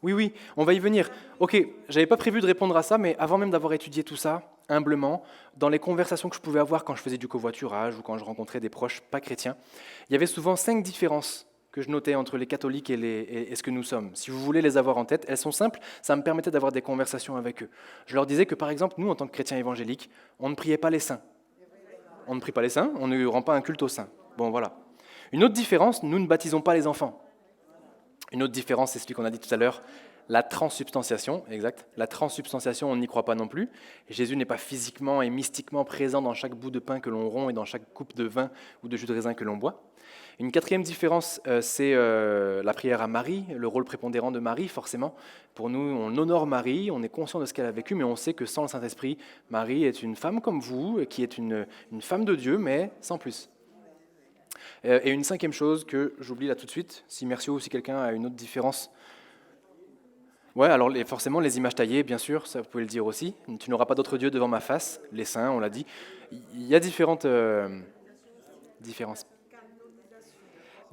Oui, on va y venir. Ok, j'avais pas prévu de répondre à ça, mais avant même d'avoir étudié tout ça, humblement, dans les conversations que je pouvais avoir quand je faisais du covoiturage ou quand je rencontrais des proches pas chrétiens, il y avait souvent 5 différences que je notais entre les catholiques et ce que nous sommes. Si vous voulez les avoir en tête, elles sont simples, ça me permettait d'avoir des conversations avec eux. Je leur disais que, par exemple, nous, en tant que chrétiens évangéliques, on ne priait pas les saints. On ne prie pas les saints, on ne rend pas un culte aux saints. Bon, voilà. Une autre différence, nous ne baptisons pas les enfants. Une autre différence, c'est celui qu'on a dit tout à l'heure, la transsubstantiation, exact. La transsubstantiation, on n'y croit pas non plus. Jésus n'est pas physiquement et mystiquement présent dans chaque bout de pain que l'on rompt et dans chaque coupe de vin ou de jus de raisin que l'on boit. Une quatrième différence, c'est la prière à Marie, le rôle prépondérant de Marie, forcément. Pour nous, on honore Marie, on est conscient de ce qu'elle a vécu, mais on sait que sans le Saint-Esprit, Marie est une femme comme vous, qui est une femme de Dieu, mais sans plus. Et une cinquième chose que j'oublie là tout de suite, si Mercio ou si quelqu'un a une autre différence. Ouais, alors forcément, les images taillées, bien sûr, ça vous pouvez le dire aussi. Tu n'auras pas d'autre Dieu devant ma face, les saints, on l'a dit. Il y a différentes différences.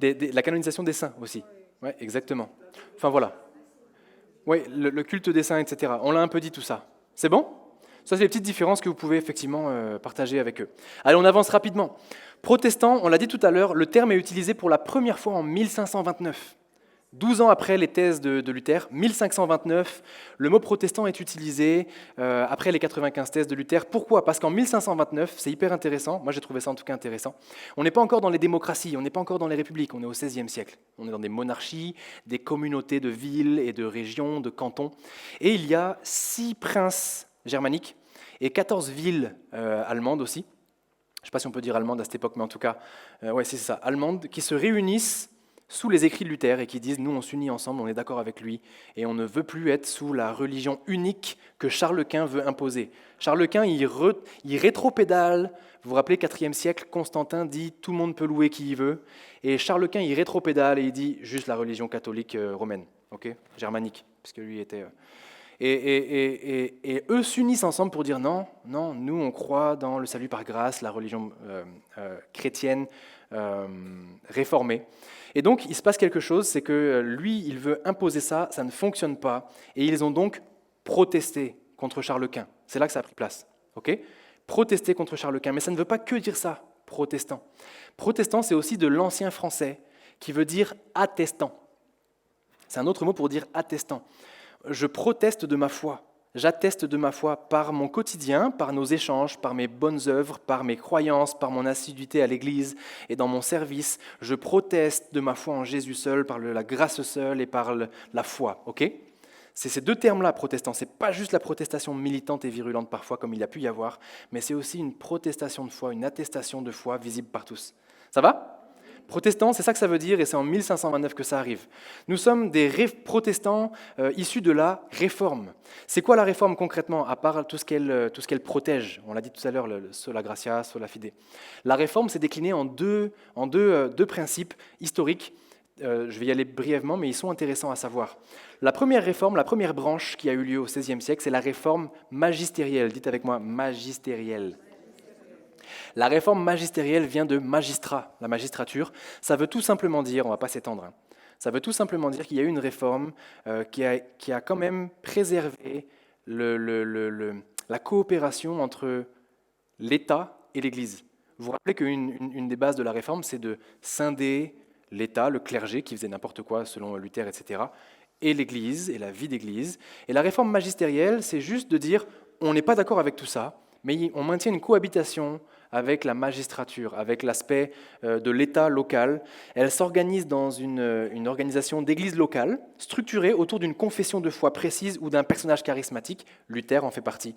La canonisation des saints aussi. Ouais, exactement. Enfin voilà. Oui, le culte des saints, etc. On l'a un peu dit tout ça. C'est bon? Ça, c'est les petites différences que vous pouvez effectivement partager avec eux. Allez, on avance rapidement. Protestant, on l'a dit tout à l'heure, le terme est utilisé pour la première fois en 1529. 12 ans après les thèses de Luther, 1529, le mot protestant est utilisé après les 95 thèses de Luther. Pourquoi? Parce qu'en 1529, c'est hyper intéressant, moi j'ai trouvé ça en tout cas intéressant, on n'est pas encore dans les démocraties, on n'est pas encore dans les républiques, on est au XVIe siècle. On est dans des monarchies, des communautés de villes et de régions, de cantons. Et il y a 6 princes germaniques et 14 villes allemandes aussi. Je ne sais pas si on peut dire allemande à cette époque, mais en tout cas, ouais, c'est ça, allemandes, qui se réunissent sous les écrits de Luther et qui disent « nous on s'unit ensemble, on est d'accord avec lui et on ne veut plus être sous la religion unique que Charles Quint veut imposer ». Charles Quint, il rétropédale, vous vous rappelez, 4e siècle, Constantin dit « tout le monde peut louer qui il veut » et Charles Quint, il rétropédale et il dit « juste la religion catholique romaine, okay, germanique », puisque lui était... Et eux s'unissent ensemble pour dire non, non, nous on croit dans le salut par grâce, la religion chrétienne réformée. Et donc il se passe quelque chose, c'est que lui il veut imposer ça, ça ne fonctionne pas, et ils ont donc protesté contre Charles Quint. C'est là que ça a pris place. Okay, protester contre Charles Quint, mais ça ne veut pas que dire ça, protestant. Protestant, c'est aussi de l'ancien français qui veut dire attestant. C'est un autre mot pour dire attestant. Je proteste de ma foi, j'atteste de ma foi par mon quotidien, par nos échanges, par mes bonnes œuvres, par mes croyances, par mon assiduité à l'Église et dans mon service. Je proteste de ma foi en Jésus seul, par la grâce seule et par la foi. Okay, c'est ces deux termes-là, protestant. Ce n'est pas juste la protestation militante et virulente parfois, comme il a pu y avoir, mais c'est aussi une protestation de foi, une attestation de foi visible par tous. Ça va ? Protestant, c'est ça que ça veut dire, et c'est en 1529 que ça arrive. Nous sommes des protestants issus de la Réforme. C'est quoi la Réforme concrètement, à part tout ce qu'elle protège? On l'a dit tout à l'heure, le sola gratia, sola fide. La Réforme s'est déclinée en deux principes historiques. Je vais y aller brièvement, mais ils sont intéressants à savoir. La première réforme, la première branche qui a eu lieu au XVIe siècle, c'est la réforme magistérielle. Dites avec moi, magistérielle. La réforme magistérielle vient de magistrat, la magistrature. Ça veut tout simplement dire, on ne va pas s'étendre, ça veut tout simplement dire qu'il y a eu une réforme qui a quand même préservé la coopération entre l'État et l'Église. Vous vous rappelez qu'une des bases de la réforme, c'est de scinder l'État, le clergé, qui faisait n'importe quoi selon Luther, etc., et l'Église, et la vie d'Église. Et la réforme magistérielle, c'est juste de dire, on n'est pas d'accord avec tout ça, mais on maintient une cohabitation avec la magistrature, avec l'aspect de l'État local. Elle s'organise dans une organisation d'église locale, structurée autour d'une confession de foi précise ou d'un personnage charismatique. Luther en fait partie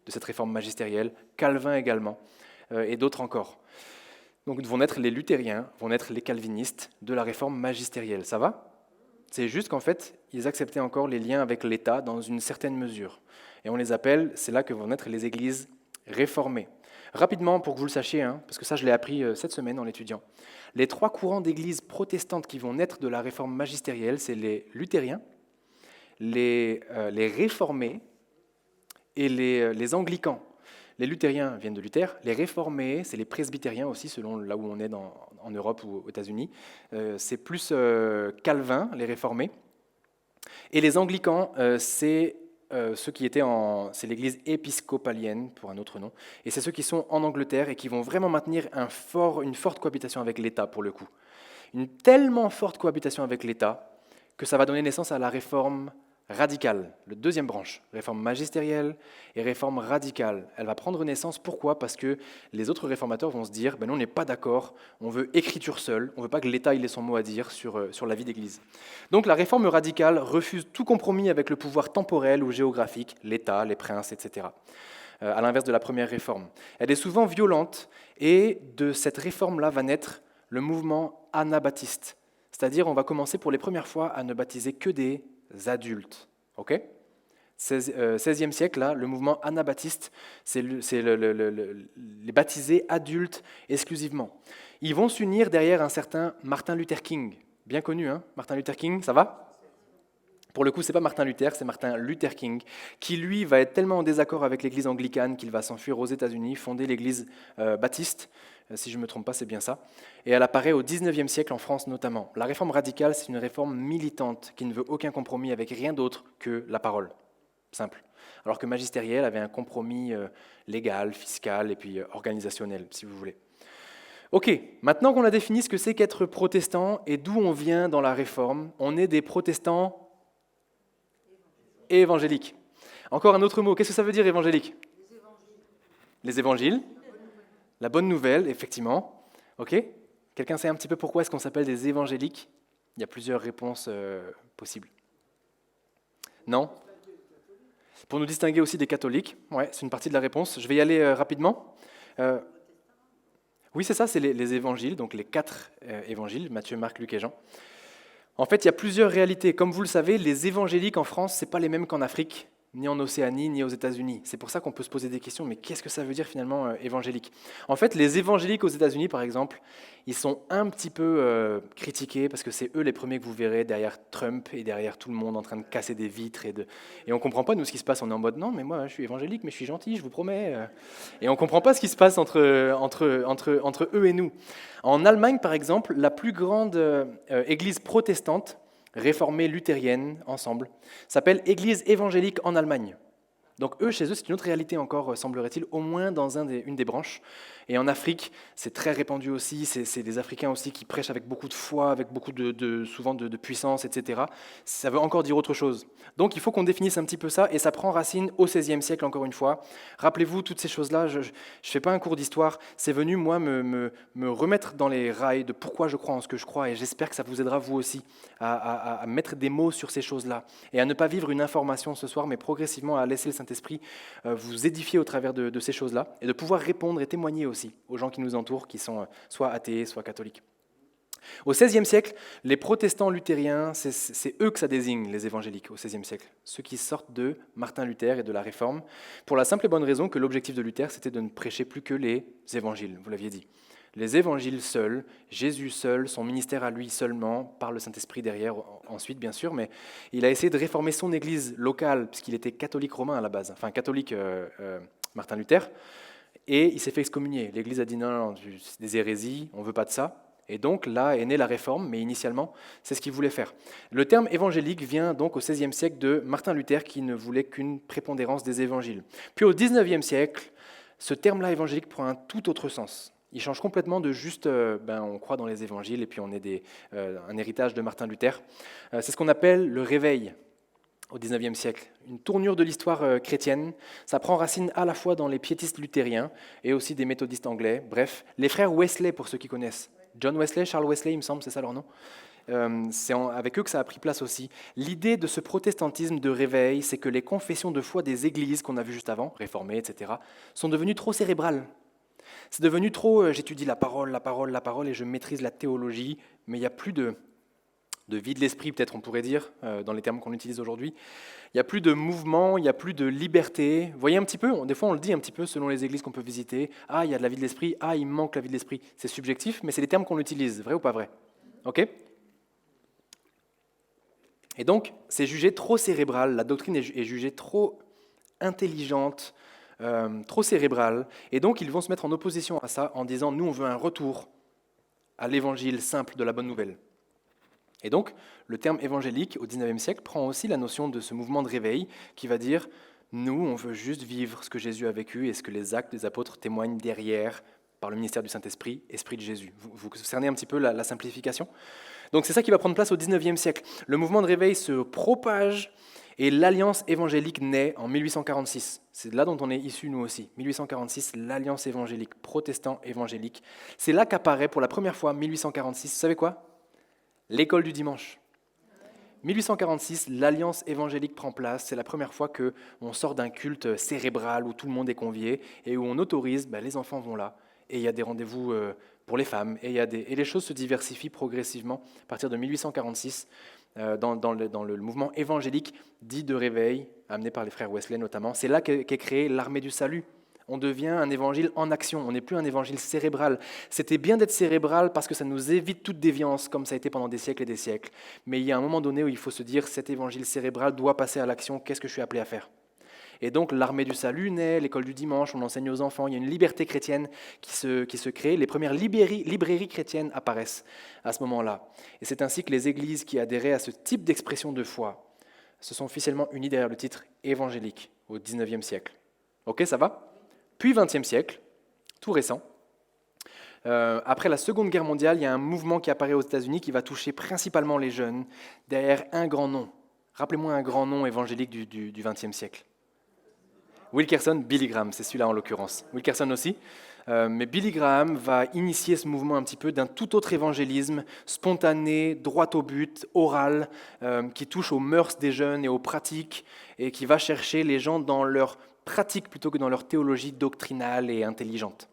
de cette réforme magistérielle, Calvin également, et d'autres encore. Donc vont naître les luthériens, vont naître les calvinistes de la réforme magistérielle. Ça va ? C'est juste qu'en fait, ils acceptaient encore les liens avec l'État dans une certaine mesure. Et on les appelle, c'est là que vont naître les églises réformées. Rapidement, pour que vous le sachiez, parce que ça je l'ai appris cette semaine en l'étudiant, les 3 courants d'églises protestantes qui vont naître de la réforme magistérielle, c'est les luthériens, les réformés et les anglicans. Les luthériens viennent de Luther, les réformés, c'est les presbytériens aussi, selon là où on est en Europe ou aux États-Unis. C'est plus Calvin, les réformés. Et les anglicans, c'est ceux qui étaient c'est l'église épiscopalienne, pour un autre nom, et c'est ceux qui sont en Angleterre et qui vont vraiment maintenir une forte cohabitation avec l'État, pour le coup. Une tellement forte cohabitation avec l'État que ça va donner naissance à la réforme radicale, le deuxième branche, réforme magistérielle et réforme radicale. Elle va prendre naissance, pourquoi? Parce que les autres réformateurs vont se dire, ben non, on n'est pas d'accord, on veut écriture seule, on ne veut pas que l'État ait son mot à dire sur la vie d'Église. Donc la réforme radicale refuse tout compromis avec le pouvoir temporel ou géographique, l'État, les princes, etc., à l'inverse de la première réforme. Elle est souvent violente, et de cette réforme-là va naître le mouvement anabaptiste, c'est-à-dire on va commencer pour les premières fois à ne baptiser que des adultes. Ok? 16e siècle, là, le mouvement anabaptiste, c'est les baptisés adultes exclusivement. Ils vont s'unir derrière un certain Martin Luther King, bien connu, Martin Luther King, ça va? Pour le coup, c'est pas Martin Luther, c'est Martin Luther King, qui lui va être tellement en désaccord avec l'église anglicane qu'il va s'enfuir aux États-Unis, fonder l'église baptiste, si je ne me trompe pas, c'est bien ça. Et elle apparaît au XIXe siècle en France notamment. La réforme radicale, c'est une réforme militante qui ne veut aucun compromis avec rien d'autre que la parole, simple. Alors que magistériel avait un compromis légal, fiscal et puis organisationnel, si vous voulez. Ok, maintenant qu'on a défini ce que c'est qu'être protestant et d'où on vient dans la réforme, on est des protestants et évangélique. Encore un autre mot, qu'est-ce que ça veut dire évangélique? Les évangiles. La bonne nouvelle, effectivement. Ok. Quelqu'un sait un petit peu pourquoi est-ce qu'on s'appelle des évangéliques? Il y a plusieurs réponses possibles. Non? Pour nous distinguer aussi des catholiques. Ouais, c'est une partie de la réponse. Je vais y aller rapidement. Oui, c'est ça, c'est les évangiles, donc les 4 évangiles, Matthieu, Marc, Luc et Jean. En fait, il y a plusieurs réalités. Comme vous le savez, les évangéliques en France, ce n'est pas les mêmes qu'en Afrique, ni en Océanie, ni aux États-Unis. C'est pour ça qu'on peut se poser des questions, mais qu'est-ce que ça veut dire finalement évangélique? En fait, les évangéliques aux États-Unis, par exemple, ils sont un petit peu critiqués parce que c'est eux les premiers que vous verrez derrière Trump et derrière tout le monde en train de casser des vitres. Et on ne comprend pas, nous, ce qui se passe. On est en mode, non, mais moi, je suis évangélique, mais je suis gentil, je vous promets. Et on ne comprend pas ce qui se passe entre eux et nous. En Allemagne, par exemple, la plus grande église protestante, réformée luthérienne, ensemble, s'appelle Église évangélique en Allemagne. Donc eux, chez eux, c'est une autre réalité encore, semblerait-il, au moins dans une des branches. Et en Afrique, c'est très répandu aussi, c'est des Africains aussi qui prêchent avec beaucoup de foi, avec beaucoup souvent de puissance, etc. Ça veut encore dire autre chose. Donc il faut qu'on définisse un petit peu ça, et ça prend racine au XVIe siècle, encore une fois. Rappelez-vous, toutes ces choses-là, je ne fais pas un cours d'histoire, c'est venu, moi, me remettre dans les rails de pourquoi je crois en ce que je crois, et j'espère que ça vous aidera, vous aussi, à mettre des mots sur ces choses-là, et à ne pas vivre une information ce soir, mais progressivement à laisser le Saint-Esprit vous édifier au travers de ces choses-là, et de pouvoir répondre et témoigner aussi aux gens qui nous entourent, qui sont soit athées, soit catholiques. Au XVIe siècle, les protestants luthériens, c'est eux que ça désigne, les évangéliques, au XVIe siècle. Ceux qui sortent de Martin Luther et de la Réforme, pour la simple et bonne raison que l'objectif de Luther, c'était de ne prêcher plus que les évangiles, vous l'aviez dit. Les évangiles seuls, Jésus seul, son ministère à lui seulement, par le Saint-Esprit derrière, ensuite bien sûr, mais il a essayé de réformer son église locale, puisqu'il était catholique romain à la base, enfin catholique Martin Luther, et il s'est fait excommunier. L'église a dit non, c'est des hérésies, on ne veut pas de ça. Et donc là est née la réforme, mais initialement, c'est ce qu'il voulait faire. Le terme évangélique vient donc au XVIe siècle de Martin Luther, qui ne voulait qu'une prépondérance des évangiles. Puis au XIXe siècle, ce terme-là évangélique prend un tout autre sens. Il change complètement de juste, on croit dans les évangiles et puis on est un héritage de Martin Luther. C'est ce qu'on appelle le réveil au XIXe siècle. Une tournure de l'histoire chrétienne. Ça prend racine à la fois dans les piétistes luthériens et aussi des méthodistes anglais. Bref, les frères Wesley, pour ceux qui connaissent. John Wesley, Charles Wesley, il me semble, c'est ça leur nom. C'est avec eux que ça a pris place aussi. L'idée de ce protestantisme de réveil, c'est que les confessions de foi des églises qu'on a vues juste avant, réformées, etc., sont devenues trop cérébrales. C'est devenu trop, j'étudie la parole, et je maîtrise la théologie, mais il n'y a plus de vie de l'esprit, peut-être on pourrait dire, dans les termes qu'on utilise aujourd'hui. Il n'y a plus de mouvement, il n'y a plus de liberté. Vous voyez un petit peu, des fois on le dit un petit peu selon les églises qu'on peut visiter. Ah, il y a de la vie de l'esprit, ah, il manque la vie de l'esprit. C'est subjectif, mais c'est les termes qu'on utilise, vrai ou pas vrai? Ok? Et donc, c'est jugé trop cérébral, la doctrine est jugée trop intelligente, trop cérébrale, et donc ils vont se mettre en opposition à ça en disant « nous, on veut un retour à l'évangile simple de la bonne nouvelle ». Et donc, le terme évangélique, au XIXe siècle, prend aussi la notion de ce mouvement de réveil qui va dire « nous, on veut juste vivre ce que Jésus a vécu et ce que les actes des apôtres témoignent derrière par le ministère du Saint-Esprit, Esprit de Jésus ». Vous cernez un petit peu la simplification. Donc c'est ça qui va prendre place au XIXe siècle. Le mouvement de réveil se propage et l'Alliance évangélique naît en 1846. C'est là dont on est issus nous aussi. 1846, l'Alliance évangélique, protestant évangélique. C'est là qu'apparaît pour la première fois, 1846, vous savez quoi? L'école du dimanche. 1846, l'Alliance évangélique prend place. C'est la première fois qu'on sort d'un culte cérébral où tout le monde est convié et où on autorise, les enfants vont là. Et il y a des rendez-vous pour les femmes. Et les choses se diversifient progressivement à partir de 1846 dans le mouvement évangélique dit de réveil, amené par les frères Wesley notamment. C'est là qu'est créée l'armée du salut On devient un évangile en action, on n'est plus un évangile cérébral. C'était bien d'être cérébral parce que ça nous évite toute déviance, comme ça a été pendant des siècles et des siècles. Mais il y a un moment donné où il faut se dire, cet évangile cérébral doit passer à l'action, qu'est-ce que je suis appelé à faire ? Et donc l'armée du salut naît, l'école du dimanche, on enseigne aux enfants, il y a une liberté chrétienne qui se crée, les premières librairies chrétiennes apparaissent à ce moment-là. Et c'est ainsi que les églises qui adhéraient à ce type d'expression de foi se sont officiellement unies derrière le titre évangélique au XIXe siècle. Ok, ça va ? Puis XXe siècle, tout récent, après la Seconde Guerre mondiale, il y a un mouvement qui apparaît aux États-Unis qui va toucher principalement les jeunes derrière un grand nom. Rappelez-moi un grand nom évangélique du XXe siècle. Wilkerson, Billy Graham, c'est celui-là en l'occurrence. Wilkerson aussi. Mais Billy Graham va initier ce mouvement un petit peu d'un tout autre évangélisme, spontané, droit au but, oral, qui touche aux mœurs des jeunes et aux pratiques, et qui va chercher les gens dans leur pratique plutôt que dans leur théologie doctrinale et intelligente.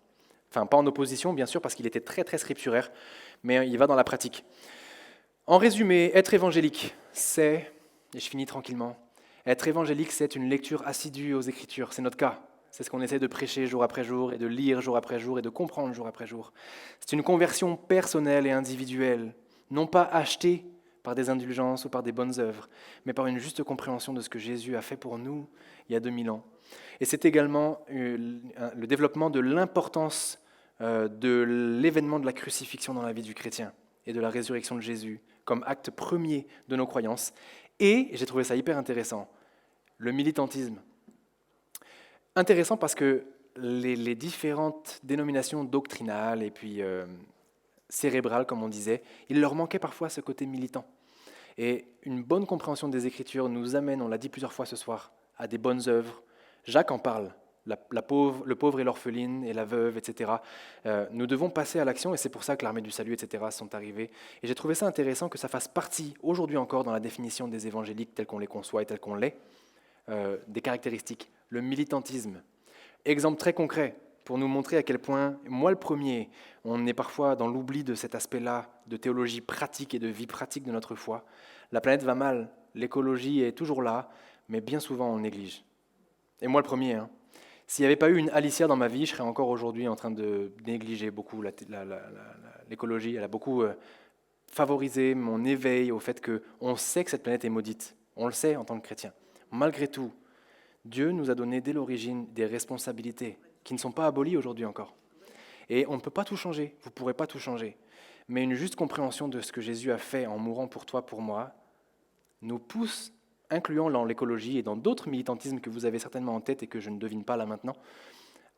Enfin, pas en opposition, bien sûr, parce qu'il était très, très scripturaire, mais il va dans la pratique. En résumé, être évangélique, c'est, et je finis tranquillement, être évangélique, c'est une lecture assidue aux Écritures, c'est notre cas. C'est ce qu'on essaie de prêcher jour après jour, et de lire jour après jour, et de comprendre jour après jour. C'est une conversion personnelle et individuelle, non pas achetée par des indulgences ou par des bonnes œuvres, mais par une juste compréhension de ce que Jésus a fait pour nous il y a 2000 ans. Et c'est également le développement de l'importance de l'événement de la crucifixion dans la vie du chrétien et de la résurrection de Jésus comme acte premier de nos croyances. Et, j'ai trouvé ça hyper intéressant, le militantisme. Intéressant parce que les différentes dénominations doctrinales et puis cérébrales, comme on disait, il leur manquait parfois ce côté militant. Et une bonne compréhension des Écritures nous amène, on l'a dit plusieurs fois ce soir, à des bonnes œuvres. Jacques en parle, le pauvre et l'orpheline et la veuve, etc. Nous devons passer à l'action et c'est pour ça que l'armée du salut, etc. sont arrivés. Et j'ai trouvé ça intéressant que ça fasse partie, aujourd'hui encore, dans la définition des évangéliques tels qu'on les conçoit et tels qu'on l'est, des caractéristiques. Le militantisme. Exemple très concret pour nous montrer à quel point, moi le premier, on est parfois dans l'oubli de cet aspect-là de théologie pratique et de vie pratique de notre foi. La planète va mal, l'écologie est toujours là, mais bien souvent on néglige. Et moi le premier, hein. S'il n'y avait pas eu une Alicia dans ma vie, je serais encore aujourd'hui en train de négliger beaucoup l'écologie. Elle a beaucoup favorisé mon éveil au fait qu'on sait que cette planète est maudite. On le sait en tant que chrétien. Malgré tout, Dieu nous a donné dès l'origine des responsabilités qui ne sont pas abolies aujourd'hui encore. Et on ne peut pas tout changer, vous ne pourrez pas tout changer. Mais une juste compréhension de ce que Jésus a fait en mourant pour toi, pour moi, nous pousse, incluant dans l'écologie et dans d'autres militantismes que vous avez certainement en tête et que je ne devine pas là maintenant,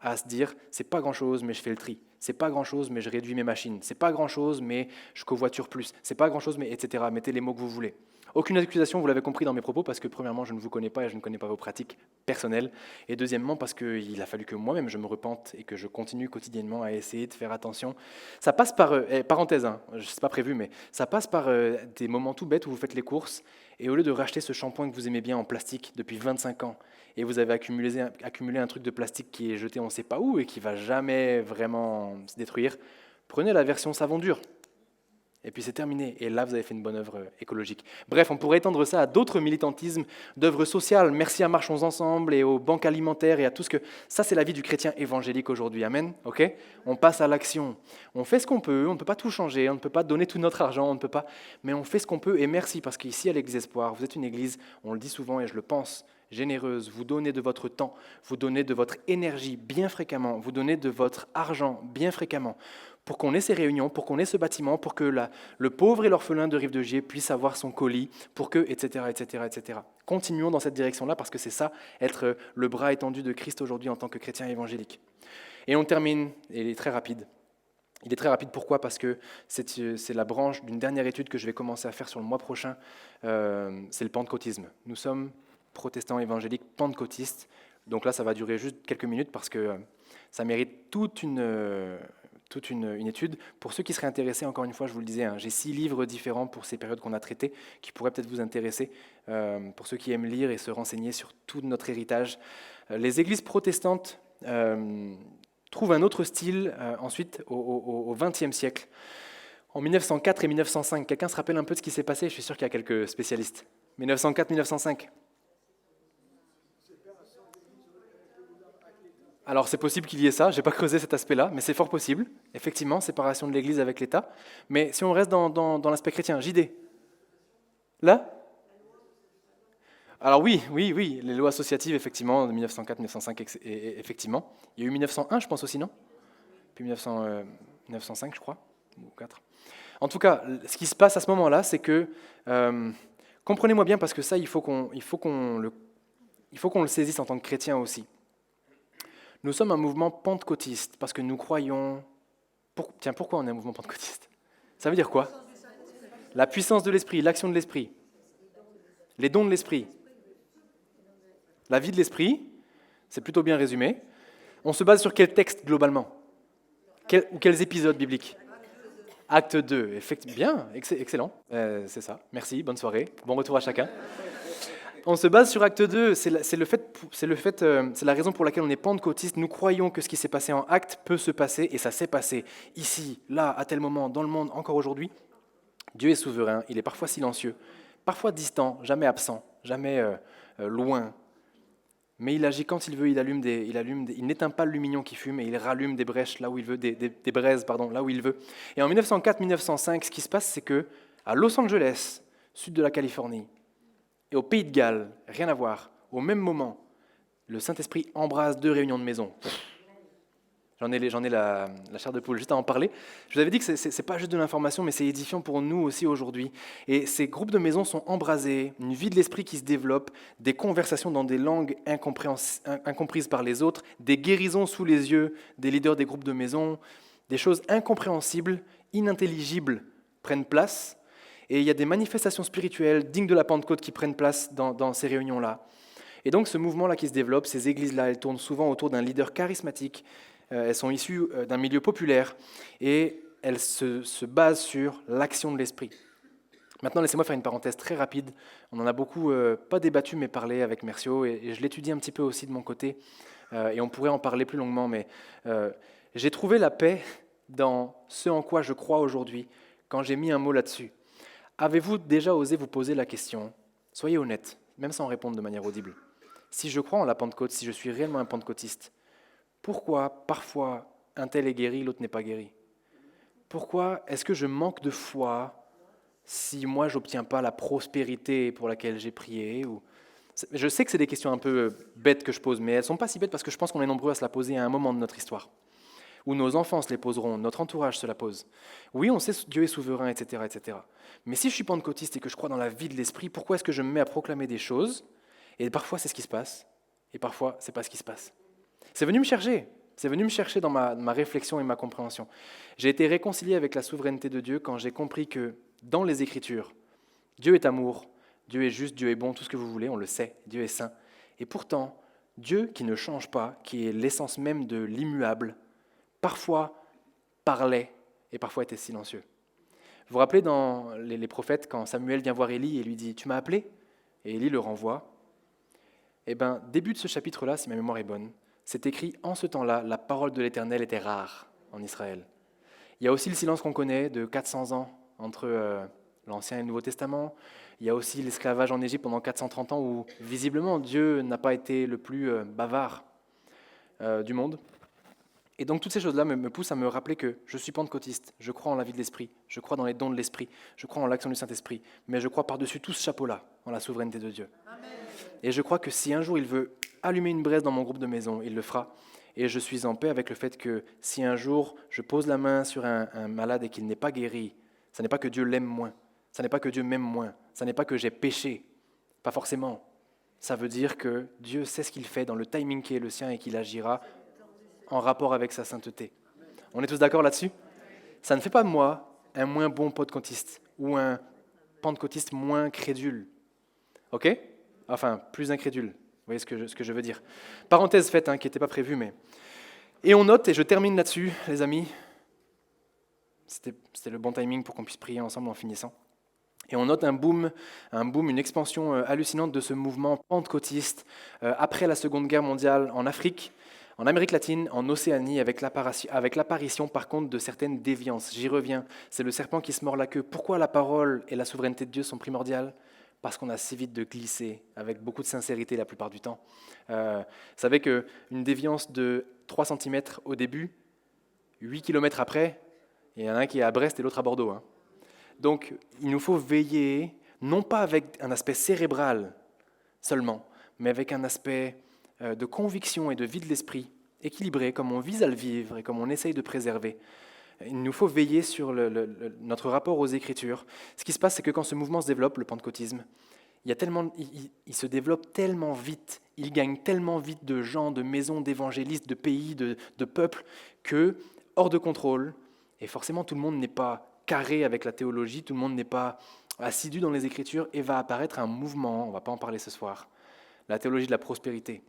à se dire, c'est pas grand-chose, mais je fais le tri. C'est pas grand-chose, mais je réduis mes machines. C'est pas grand-chose, mais je covoiture plus. C'est pas grand-chose, mais etc. Mettez les mots que vous voulez. Aucune accusation, vous l'avez compris dans mes propos, parce que premièrement, je ne vous connais pas et je ne connais pas vos pratiques personnelles. Et deuxièmement, parce qu'il a fallu que moi-même je me repente et que je continue quotidiennement à essayer de faire attention. Ça passe par, parenthèse, hein, c'est pas prévu, mais ça passe par des moments tout bêtes où vous faites les courses et au lieu de racheter ce shampoing que vous aimez bien en plastique depuis 25 ans, et vous avez accumulé un truc de plastique qui est jeté on ne sait pas où et qui ne va jamais vraiment se détruire, prenez la version savon dur. Et puis c'est terminé. Et là, vous avez fait une bonne œuvre écologique. Bref, on pourrait étendre ça à d'autres militantismes d'œuvres sociales. Merci à Marchons Ensemble et aux banques alimentaires et à tout ce que... Ça, c'est la vie du chrétien évangélique aujourd'hui. Amen. Ok ? On passe à l'action. On fait ce qu'on peut. On ne peut pas tout changer. On ne peut pas donner tout notre argent. On ne peut pas... Mais on fait ce qu'on peut. Et merci, parce qu'ici, à l'Église Espoir, vous êtes une église, on le dit souvent et je le pense, généreuse. Vous donnez de votre temps. Vous donnez de votre énergie bien fréquemment. Vous donnez de votre argent bien fréquemment, pour qu'on ait ces réunions, pour qu'on ait ce bâtiment, pour que le pauvre et l'orphelin de Rive-de-Gier puisse avoir son colis, pour que, etc., etc., etc. Continuons dans cette direction-là, parce que c'est ça, être le bras étendu de Christ aujourd'hui en tant que chrétien évangélique. Et on termine, et il est très rapide. Il est très rapide, pourquoi ? Parce que c'est la branche d'une dernière étude que je vais commencer à faire sur le mois prochain, c'est le pentecôtisme. Nous sommes protestants évangéliques pentecôtistes, donc là ça va durer juste quelques minutes, parce que ça mérite toute une étude. Pour ceux qui seraient intéressés, encore une fois, je vous le disais, hein, j'ai 6 livres différents pour ces périodes qu'on a traitées, qui pourraient peut-être vous intéresser, pour ceux qui aiment lire et se renseigner sur tout notre héritage. Les églises protestantes trouvent un autre style ensuite au XXe siècle. En 1904 et 1905, quelqu'un se rappelle un peu de ce qui s'est passé ? Je suis sûr qu'il y a quelques spécialistes. 1904-1905. Alors c'est possible qu'il y ait ça, je n'ai pas creusé cet aspect-là, mais c'est fort possible, effectivement, séparation de l'Église avec l'État. Mais si on reste dans l'aspect chrétien, JD, là? Alors oui, les lois associatives, effectivement, de 1904, 1905, effectivement. Il y a eu 1901, je pense aussi, non? Puis 1905, je crois, ou 4. En tout cas, ce qui se passe à ce moment-là, c'est que, comprenez-moi bien, parce que ça, il faut qu'on le saisisse en tant que chrétien aussi. Nous sommes un mouvement pentecôtiste parce que nous croyons... Tiens, pourquoi on est un mouvement pentecôtiste? Ça veut dire quoi? La puissance de l'esprit, l'action de l'esprit, les dons de l'esprit, la vie de l'esprit, c'est plutôt bien résumé. On se base sur quel texte globalement? Ou quels épisodes bibliques? Acte 2, bien, excellent, c'est ça. Merci, bonne soirée, bon retour à chacun. On se base sur Acte 2, c'est la raison pour laquelle on est pentecôtiste. Nous croyons que ce qui s'est passé en Acte peut se passer, et ça s'est passé ici, là, à tel moment, dans le monde, encore aujourd'hui. Dieu est souverain, il est parfois silencieux, parfois distant, jamais absent, jamais loin. Mais il agit quand il veut, il n'éteint pas le lumignon qui fume et il rallume des brèches là où il veut, des braises là où il veut. Et en 1904-1905, ce qui se passe, c'est que à Los Angeles, sud de la Californie, et au Pays de Galles, rien à voir, au même moment, le Saint-Esprit embrase 2 réunions de maison. J'en ai la chair de poule juste à en parler. Je vous avais dit que ce n'est pas juste de l'information, mais c'est édifiant pour nous aussi aujourd'hui. Et ces groupes de maisons sont embrasés, une vie de l'esprit qui se développe, des conversations dans des langues incomprises par les autres, des guérisons sous les yeux des leaders des groupes de maisons, des choses incompréhensibles, inintelligibles prennent place. Et il y a des manifestations spirituelles dignes de la Pentecôte qui prennent place dans ces réunions-là. Et donc ce mouvement-là qui se développe, ces églises-là, elles tournent souvent autour d'un leader charismatique. Elles sont issues d'un milieu populaire et elles se basent sur l'action de l'esprit. Maintenant, laissez-moi faire une parenthèse très rapide. On en a beaucoup, pas débattu, mais parlé avec Mercio, et je l'étudie un petit peu aussi de mon côté, et on pourrait en parler plus longuement, mais j'ai trouvé la paix dans ce en quoi je crois aujourd'hui, quand j'ai mis un mot là-dessus. Avez-vous déjà osé vous poser la question, soyez honnête, même sans répondre de manière audible, si je crois en la Pentecôte, si je suis réellement un pentecôtiste, pourquoi parfois un tel est guéri, l'autre n'est pas guéri? Pourquoi est-ce que je manque de foi si moi je n'obtiens pas la prospérité pour laquelle j'ai prié Je sais que c'est des questions un peu bêtes que je pose, mais elles ne sont pas si bêtes parce que je pense qu'on est nombreux à se la poser à un moment de notre histoire, où nos enfants se les poseront, notre entourage se la pose. Oui, on sait que Dieu est souverain, etc., etc. Mais si je suis pentecôtiste et que je crois dans la vie de l'esprit, pourquoi est-ce que je me mets à proclamer des choses? Et parfois c'est ce qui se passe, et parfois c'est pas ce qui se passe. C'est venu me chercher dans ma réflexion et ma compréhension. J'ai été réconcilié avec la souveraineté de Dieu quand j'ai compris que dans les Écritures, Dieu est amour, Dieu est juste, Dieu est bon, tout ce que vous voulez, on le sait, Dieu est saint. Et pourtant, Dieu qui ne change pas, qui est l'essence même de l'immuable, parfois parlait et parfois était silencieux. Vous vous rappelez dans les prophètes, quand Samuel vient voir Élie et lui dit « Tu m'as appelé ?» et Élie le renvoie. Eh bien, début de ce chapitre-là, si ma mémoire est bonne, c'est écrit « En ce temps-là, la parole de l'Éternel était rare en Israël. » Il y a aussi le silence qu'on connaît de 400 ans entre l'Ancien et le Nouveau Testament. Il y a aussi l'esclavage en Égypte pendant 430 ans où, visiblement, Dieu n'a pas été le plus bavard du monde. Et donc, toutes ces choses-là me poussent à me rappeler que je suis pentecôtiste, je crois en la vie de l'Esprit, je crois dans les dons de l'Esprit, je crois en l'action du Saint-Esprit, mais je crois par-dessus tout ce chapeau-là, en la souveraineté de Dieu. Amen. Et je crois que si un jour il veut allumer une braise dans mon groupe de maison, il le fera. Et je suis en paix avec le fait que si un jour je pose la main sur un malade et qu'il n'est pas guéri, ce n'est pas que Dieu l'aime moins, ce n'est pas que Dieu m'aime moins, ce n'est pas que j'ai péché, pas forcément. Ça veut dire que Dieu sait ce qu'il fait dans le timing qui est le sien et qu'il agira en rapport avec sa sainteté. On est tous d'accord là-dessus? Ça ne fait pas de moi un moins bon pentecôtiste ou un pentecôtiste moins crédule. Ok? Enfin, plus incrédule. Vous voyez ce que je veux dire. Parenthèse faite, qui n'était pas prévue, mais... Et on note, et je termine là-dessus, les amis, c'était le bon timing pour qu'on puisse prier ensemble en finissant. Et on note un boom, une expansion hallucinante de ce mouvement pentecôtiste après la Seconde Guerre mondiale en Afrique, en Amérique latine, en Océanie, avec l'apparition par contre de certaines déviances. J'y reviens, c'est le serpent qui se mord la queue. Pourquoi la parole et la souveraineté de Dieu sont primordiales? parce qu'on a si vite de glisser, avec beaucoup de sincérité la plupart du temps. Vous savez qu'une déviance de 3 cm au début, 8 km après, il y en a un qui est à Brest et l'autre à Bordeaux. Hein. Donc, il nous faut veiller, non pas avec un aspect cérébral seulement, mais avec un aspect de conviction et de vie de l'esprit, équilibré, comme on vise à le vivre et comme on essaye de préserver. Il nous faut veiller sur notre rapport aux Écritures. Ce qui se passe, c'est que quand ce mouvement se développe, le pentecôtisme, il se développe tellement vite, il gagne tellement vite de gens, de maisons, d'évangélistes, de pays, de peuples, que, hors de contrôle, et forcément tout le monde n'est pas carré avec la théologie, tout le monde n'est pas assidu dans les Écritures, et va apparaître un mouvement, on ne va pas en parler ce soir, la théologie de la prospérité.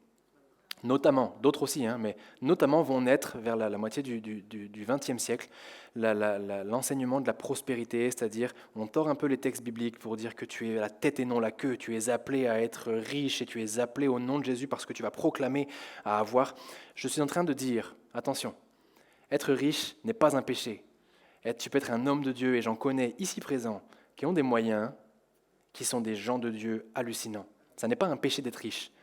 Notamment, d'autres aussi, mais notamment vont naître vers la moitié du XXe siècle l'enseignement de la prospérité, c'est-à-dire on tord un peu les textes bibliques pour dire que tu es la tête et non la queue, tu es appelé à être riche et tu es appelé au nom de Jésus parce que tu vas proclamer à avoir. Je suis en train de dire, attention, être riche n'est pas un péché. Tu peux être un homme de Dieu et j'en connais ici présents qui ont des moyens, qui sont des gens de Dieu hallucinants. Ça n'est pas un péché d'être riche.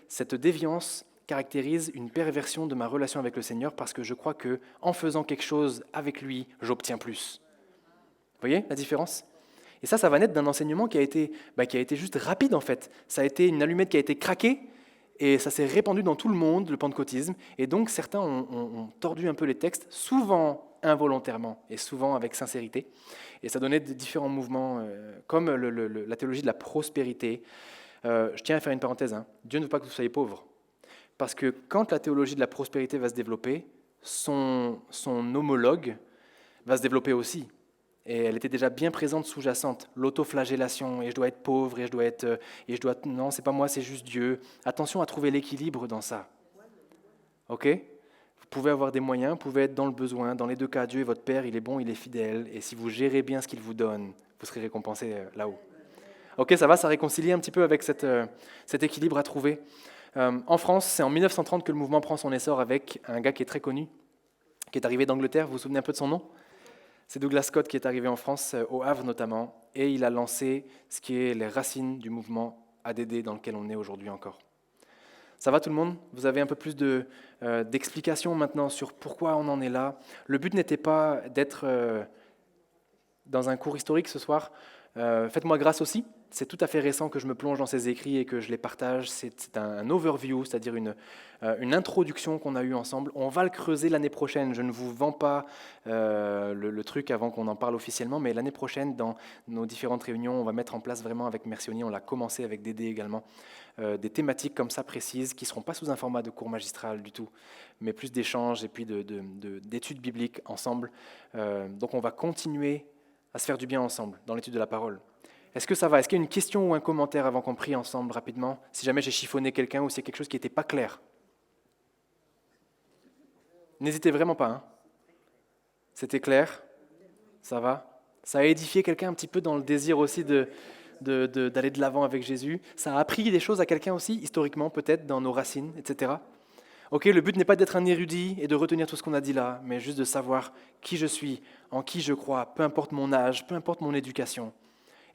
Cette déviance caractérise une perversion de ma relation avec le Seigneur parce que je crois qu'en faisant quelque chose avec lui, j'obtiens plus. Vous voyez la différence ? Et ça va naître d'un enseignement qui a été juste rapide en fait. Ça a été une allumette qui a été craquée et ça s'est répandu dans tout le monde, le pentecôtisme. Et donc certains ont tordu un peu les textes, souvent involontairement et souvent avec sincérité. Et ça donnait différents mouvements comme la théologie de la prospérité. Je tiens à faire une parenthèse. Dieu ne veut pas que vous soyez pauvres. Parce que quand la théologie de la prospérité va se développer, son homologue va se développer aussi. Et elle était déjà bien présente sous-jacente, l'autoflagellation, et je dois être pauvre, non, c'est pas moi, c'est juste Dieu. Attention à trouver l'équilibre dans ça. Ok ? Vous pouvez avoir des moyens, vous pouvez être dans le besoin. Dans les deux cas, Dieu est votre Père, il est bon, il est fidèle, et si vous gérez bien ce qu'il vous donne, vous serez récompensé là-haut. Ok, ça réconcilie un petit peu avec cet équilibre à trouver. En France, c'est en 1930 que le mouvement prend son essor avec un gars qui est très connu, qui est arrivé d'Angleterre. Vous vous souvenez un peu de son nom ? C'est Douglas Scott qui est arrivé en France, au Havre notamment, et il a lancé ce qui est les racines du mouvement ADD dans lequel on est aujourd'hui encore. Ça va tout le monde ? Vous avez un peu plus d'explications maintenant sur pourquoi on en est là. Le but n'était pas d'être dans un cours historique ce soir. Faites-moi grâce aussi. C'est tout à fait récent que je me plonge dans ces écrits et que je les partage. C'est un overview, c'est-à-dire une introduction qu'on a eue ensemble. On va le creuser l'année prochaine. Je ne vous vends pas le truc avant qu'on en parle officiellement, mais l'année prochaine, dans nos différentes réunions, on va mettre en place vraiment avec Mercioni, on l'a commencé avec Dédé également, des thématiques comme ça précises qui ne seront pas sous un format de cours magistral du tout, mais plus d'échanges et puis d'études bibliques ensemble. Donc on va continuer à se faire du bien ensemble dans l'étude de la parole. Est-ce que ça va ? Est-ce qu'il y a une question ou un commentaire avant qu'on prie ensemble rapidement ? Si jamais j'ai chiffonné quelqu'un ou c'est quelque chose qui n'était pas clair. N'hésitez vraiment pas. C'était clair ? Ça va ? Ça a édifié quelqu'un un petit peu dans le désir aussi d'aller de l'avant avec Jésus. Ça a appris des choses à quelqu'un aussi, historiquement peut-être, dans nos racines, etc. Ok, le but n'est pas d'être un érudit et de retenir tout ce qu'on a dit là, mais juste de savoir qui je suis, en qui je crois, peu importe mon âge, peu importe mon éducation.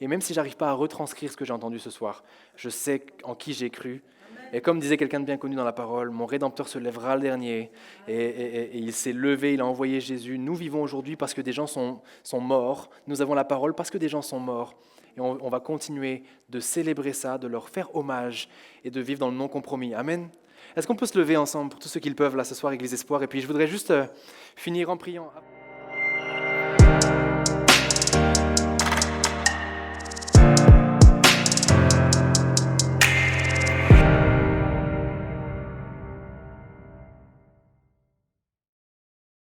Et même si je n'arrive pas à retranscrire ce que j'ai entendu ce soir, je sais en qui j'ai cru. Et comme disait quelqu'un de bien connu dans la parole, mon Rédempteur se lèvera le dernier. Et il s'est levé, il a envoyé Jésus. Nous vivons aujourd'hui parce que des gens sont morts. Nous avons la parole parce que des gens sont morts. Et on va continuer de célébrer ça, de leur faire hommage et de vivre dans le non-compromis. Amen. Est-ce qu'on peut se lever ensemble pour tous ceux qui le peuvent là ce soir, Église Espoir ? Et puis je voudrais juste finir en priant.